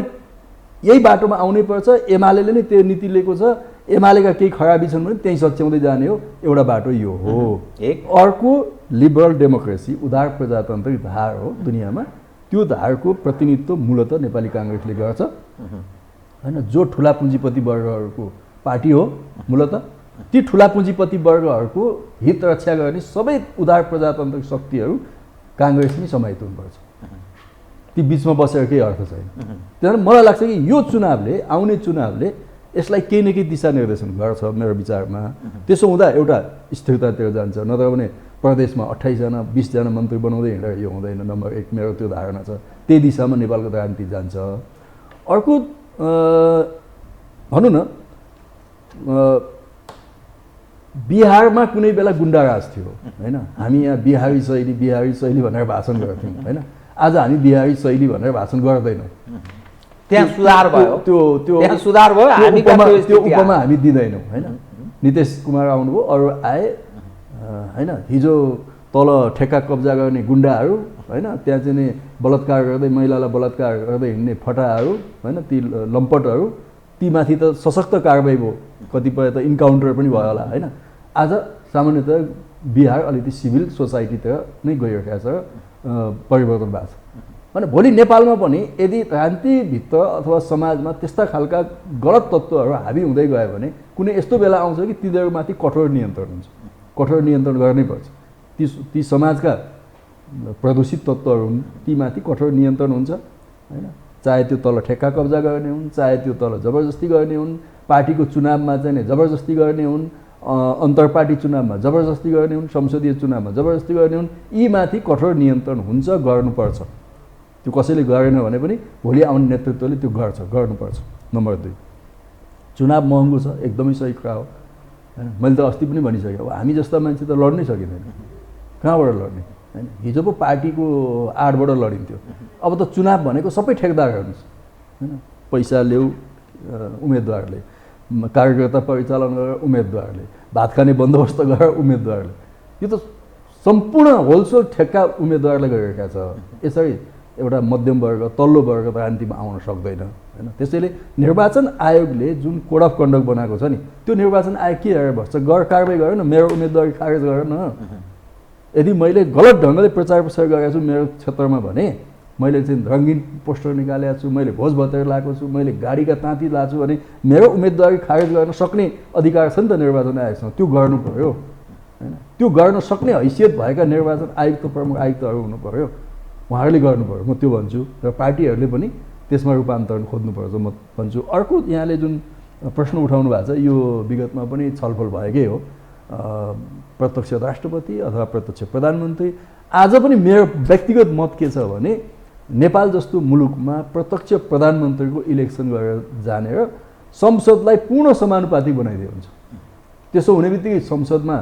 यही बाटोमा आउनै पर्छ। एमाले नै त्यो नीति लिएको छ, एमालेका केही खराबी छन् भने त्यहीँ सच्याउँदै जाने हो, एउटा बाटो यो हो। अर्को लिबरल डेमोक्रेसी, उदार प्रजातान्त्रिक धार हो दुनियाँमा, त्यो धारको प्रतिनिधित्व मूलतः नेपाली काङ्ग्रेसले गर्छ होइन, जो ठुला पुँजीपति वर्गहरूको पार्टी हो मूलतः। ती ठुला पुँजीपति वर्गहरूको हित रक्षा गर्ने सबै उदार प्रजातान्त्रिक शक्तिहरू काङ्ग्रेस नै समाहित हुनुपर्छ। ती बिचमा बसेर केही अर्थ छैन। त्यही भएर मलाई लाग्छ कि यो चुनावले, आउने चुनावले यसलाई केही न केही दिशानिर्देशन गर्छ मेरो विचारमा। त्यसो हुँदा एउटा स्थिरतातिर जान्छ, नत्र भने प्रदेशमा 28 जना 20 जना मन्त्री बनाउँदै हिँडेर यो हुँदैन। नम्बर 1 मेरो त्यो धारणा छ। त्यही दिशामा नेपालको राजनीति जान्छ। अर्को भनौँ न, बिहारमा कुनै बेला गुन्डाराज थियो होइन, हामी यहाँ बिहारी शैली भनेर भाषण गर्थ्यौँ होइन, आज हामी बिहारी शैली भनेर भाषण गर्दैनौँ। त्यहाँ सुधार भयो, त्यो सुधार भयो, त्यो उपमा हामी दिँदैनौँ होइन। नितेश कुमार आउनुभयो, अरू आए होइन, हिजो तल ठेक्का कब्जा गर्ने गुन्डाहरू होइन, त्यहाँ चाहिँ नि बलात्कार गर्दै महिलालाई बलात्कार गर्दै हिँड्ने फटाहरू होइन, ती लम्पटहरू, तीमाथि त सशक्त कारबाही भयो, कतिपय त इन्काउन्टर पनि भयो होला होइन। आज सामान्यतः बिहार अलिकति सिभिल सोसाइटीतिर नै गइरहेको छ, परिवर्तन भएको छ होइन। भोलि नेपालमा पनि यदि राजनीतिभित्र अथवा समाजमा त्यस्ता खालका गलत तत्त्वहरू हाबी हुँदै गयो भने कुनै यस्तो बेला आउँछ कि तिनीहरूमाथि कठोर नियन्त्रण हुन्छ। कठोर नियन्त्रण गर्नैपर्छ। ती समाजका प्रदूषित तत्त्वहरू हुन्, तीमाथि कठोर नियन्त्रण हुन्छ होइन। चाहे त्यो तल ठेक्का कब्जा गर्ने हुन्, चाहे त्यो तल जबरजस्ती गर्ने हुन्, पार्टीको चुनावमा चाहिँ जबरजस्ती गर्ने हुन्, अन्तर्पार्टी चुनावमा जबरजस्ती गर्ने हुन्, संसदीय चुनावमा जबरजस्ती गर्ने हुन्, यीमाथि कठोर नियन्त्रण हुन्छ, गर्नुपर्छ। त्यो कसैले गरेन भने पनि भोलि आउने नेतृत्वले त्यो गर्नुपर्छ। नम्बर 2, चुनाव महँगो छ, एकदमै सही कुरा हो होइन। मैले त अस्ति पनि भनिसकेँ, अब हामी जस्ता मान्छे त लड्नै सकिँदैन, कहाँबाट लड्ने होइन। हिजो पो पार्टीको आडबाट लडिन्थ्यो, अब त चुनाव भनेको सबै ठेकदार हेर्नुहोस् होइन। पैसा ल्याऊ उम्मेदवारले, कार्यकर्ता परिचालन गरेर उम्मेदवारले, भात खाने बन्दोबस्त गरेर उम्मेदवारले, यो त सम्पूर्ण होलसेल ठेक्का उम्मेदवारले गरिरहेका छ। यसरी एउटा मध्यम वर्ग, तल्लो वर्ग राजनीतिमा आउन सक्दैन होइन। त्यसैले निर्वाचन आयोगले जुन कोड अफ कन्डक्ट बनाएको छ नि, त्यो निर्वाचन आयोग के हेरेर बस्छ, कारबाही गरेन, मेरो उम्मेदवारी खारेज गरेन यदि मैले गलत ढङ्गले प्रचार प्रसार गरेको छु मेरो क्षेत्रमा भने मैले चाहिँ रङ्गीन पोस्टर निकालेको छु, मैले भोज भतेर लगाएको छु, मैले गाडीका ताँती लगाएको छु भने मेरो उम्मेदवारी खारेज गर्न सक्ने अधिकार छ नि त निर्वाचन आयोगसँग। त्यो गर्नु पर्यो होइन, त्यो गर्न सक्ने हैसियत भएका निर्वाचन आयुक्त प्रमुख आयुक्तहरू हुनु पर्यो, उहाँहरूले गर्नु पर्यो, म त्यो भन्छु। र पार्टीहरूले पनि त्यसमा रूपान्तरण खोज्नुपर्छ म भन्छु। अर्को यहाँले जुन प्रश्न उठाउनु भएको छ यो विगतमा पनि छलफल भएकै हो, प्रत्यक्ष राष्ट्रपति अथवा प्रत्यक्ष प्रधानमन्त्री। आज पनि मेरो व्यक्तिगत मत के छ भने नेपाल जस्तो मुलुकमा प्रत्यक्ष प्रधानमन्त्रीको इलेक्सन गरेर जाने र संसदलाई पूर्ण समानुपातिक बनाइदियो हुन्छ। त्यसो हुने बित्तिकै संसदमा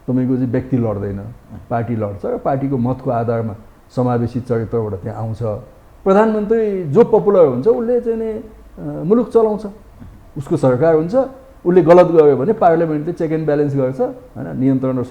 तपाईँको चाहिँ व्यक्ति लड्दैन, पार्टी लड्छ र पार्टीको मतको आधारमा समावेशी चरित्रबाट त्यहाँ आउँछ। प्रधानमन्त्री जो पपुलर हुन्छ उसले चाहिँ नि मुलुक चलाउँछ, उसको सरकार हुन्छ। उसले गलत गर्यो भने पार्लियामेन्टले चेक एन्ड ब्यालेन्स गर्छ होइन, नियन्त्रण र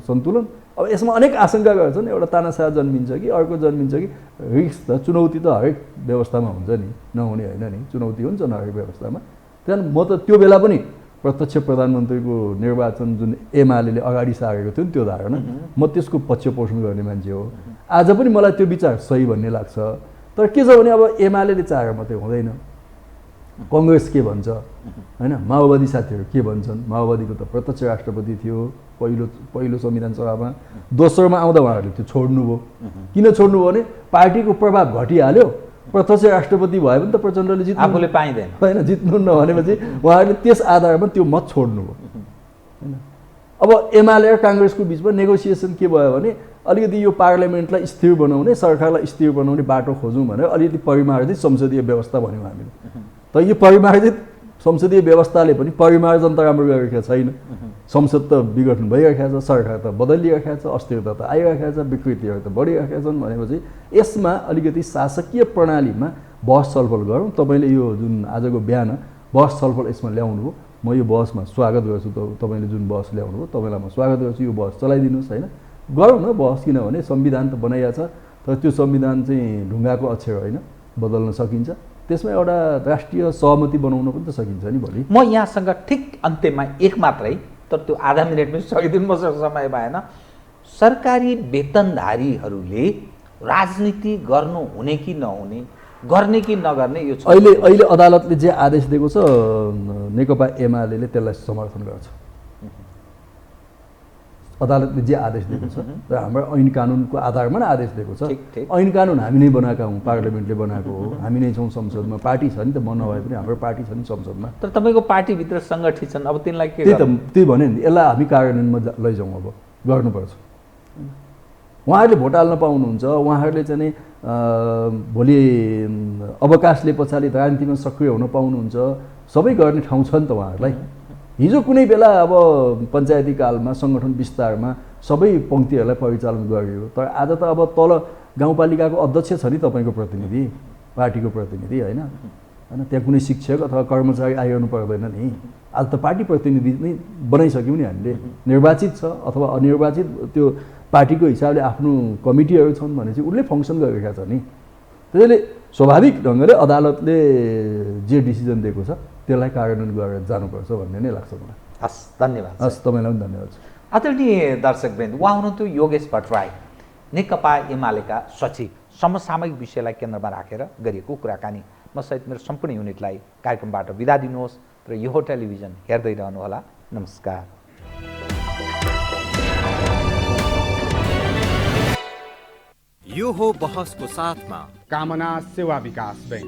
सन्तुलन। अब यसमा अनेक आशंका गर्छन्, एउटा तानाशाह जन्मिन्छ कि अर्को जन्मिन्छ कि रिस्क त चुनौती त हरेक व्यवस्थामा हुन्छ नि, नहुने होइन नि, चुनौती हुन्छ न हरेक व्यवस्थामा। त्यहाँदेखि म त त्यो बेला पनि प्रत्यक्ष प्रधानमन्त्रीको निर्वाचन जुन एमाले अगाडि सारेको थियो नि त्यो धारणा, म त्यसको पक्ष पोषण गर्ने मान्छे हो। आज पनि मलाई त्यो विचार सही भन्ने लाग्छ। तर के छ भने अब एमाले चाहेर मात्रै हुँदैन, कङ्ग्रेस के भन्छ होइन, माओवादी साथीहरू के भन्छन्। माओवादीको त प्रत्यक्ष राष्ट्रपति थियो पहिलो संविधान सभामा, दोस्रोमा आउँदा उहाँहरूले त्यो छोड्नुभयो। किन छोड्नुभयो भने पार्टीको प्रभाव घटिहाल्यो, प्रत्यक्ष राष्ट्रपति भयो भने त प्रचण्डले जित्नु आफूले पाइँदैन होइन, जित्नुहुन्न भनेपछि उहाँहरूले त्यस आधारमा त्यो मत छोड्नुभयो होइन। अब एमाले र काङ्ग्रेसको बिचमा नेगोसिएसन के भयो भने अलिकति यो पार्लियामेन्टलाई स्थिर बनाउने, सरकारलाई स्थिर बनाउने बाटो खोजौँ भनेर अलिकति परिमार्जित संसदीय व्यवस्था भन्यौँ हामीले। तर यो परिमार्जित संसदीय व्यवस्थाले पनि परिमार्जन त राम्रो गरिरहेको छैन। संसद त विघटन भइरहेको छ, सरकार त बदलिरहेको छ, अस्थिरता त आइरहेको छ, विकृतिहरू त बढिरहेका छन्। भनेपछि यसमा अलिकति शासकीय प्रणालीमा बहस छलफल गरौँ। तपाईँले यो जुन आजको बिहान बहस छलफल यसमा ल्याउनु हो, म यो बहसमा स्वागत गर्छु। तपाईँले जुन बहस ल्याउनु हो तपाईँलाई म स्वागत गर्छु। यो बहस चलाइदिनुहोस् होइन, गरौँ न बहस। किनभने संविधान त बनाइएको छ, तर त्यो संविधान चाहिँ ढुङ्गाको अक्षर होइन, बदल्न सकिन्छ। त्यसमा एउटा राष्ट्रिय सहमति बनाउन पनि त सकिन्छ नि भोलि। म यहाँसँग ठिक अन्त्यमा एक मात्रै, तर त्यो आधा मिनटमै सकिदिनु मसँग समय भएन। सरकारी वेतनधारीहरूले राजनीति गर्नु हुने कि नहुने, गर्ने कि नगर्ने यो अहिले अदालतले जे आदेश दिएको छ नेकपा एमाले त्यसलाई समर्थन गर्छ। अदालतले जे आदेश दिएको छ र हाम्रो ऐन कानुनको आधारमा नै आदेश दिएको छ। ऐन कानुन हामी नै बनाएका हौँ, पार्लियामेन्टले बनाएको हो, हामी नै छौँ संसदमा। पार्टी छ नि त, म नभए पनि हाम्रो पार्टी छ नि संसदमा। तर तपाईँको पार्टीभित्र सङ्गठित छन्, अब तिनलाई के त्यही त त्यही भने नि, यसलाई हामी कार्यान्वयनमा लैजाउँ, अब गर्नुपर्छ। उहाँहरूले भोट हाल्न पाउनुहुन्छ, उहाँहरूले चाहिँ भोलि अवकाशले पछाडि राजनीतिमा सक्रिय हुन पाउनुहुन्छ, सबै गर्ने ठाउँ छ नि त उहाँहरूलाई। हिजो कुनै बेला अब पञ्चायती कालमा सङ्गठन विस्तारमा सबै पङ्क्तिहरूलाई परिचालन गरियो, तर आज त अब तल गाउँपालिकाको अध्यक्ष छ नि तपाईँको प्रतिनिधि, पार्टीको प्रतिनिधि होइन, त्यहाँ कुनै शिक्षक अथवा कर्मचारी आइरहनु पर्दैन नि। आज त पार्टी प्रतिनिधि नै बनाइसक्यौँ नि हामीले, निर्वाचित छ अथवा अनिर्वाचित, त्यो पार्टीको हिसाबले आफ्नो कमिटीहरू छन् भने चाहिँ उसले फङ्सन गरिरहेका छ नि। त्यसैले स्वाभाविक ढङ्गले अदालतले जे डिसिजन दिएको छ त्यसलाई कार्यान्वयन गरेर जानुपर्छ भन्ने नै लाग्छ मलाई। हस्, धन्यवाद। हस्, तपाईँलाई पनि धन्यवाद। आदरणीय दर्शकवृन्द, उहाँ हुनुहुन्थ्यो योगेश भट्टराई, नेकपा एमालेका सचिव। समसामयिक विषयलाई केन्द्रमा राखेर गरिएको कुराकानी। म सहित मेरो सम्पूर्ण युनिटलाई कार्यक्रमबाट बिदा दिनुहोस् र यो टेलिभिजन हेर्दै रहनुहोला। नमस्कार। यो हो बहसको साथमा कामना सेवा विकास बैंक,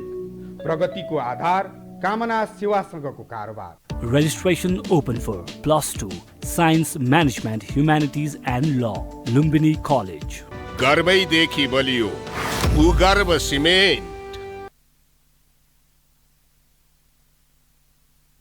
प्रगतिको आधार कामना सेवासँगको कारोबार। Registration open for +2 Science Management Humanities and Law, Lumbini College. गर्वैदेखि बलियो भूगर्भ सिमेन्ट।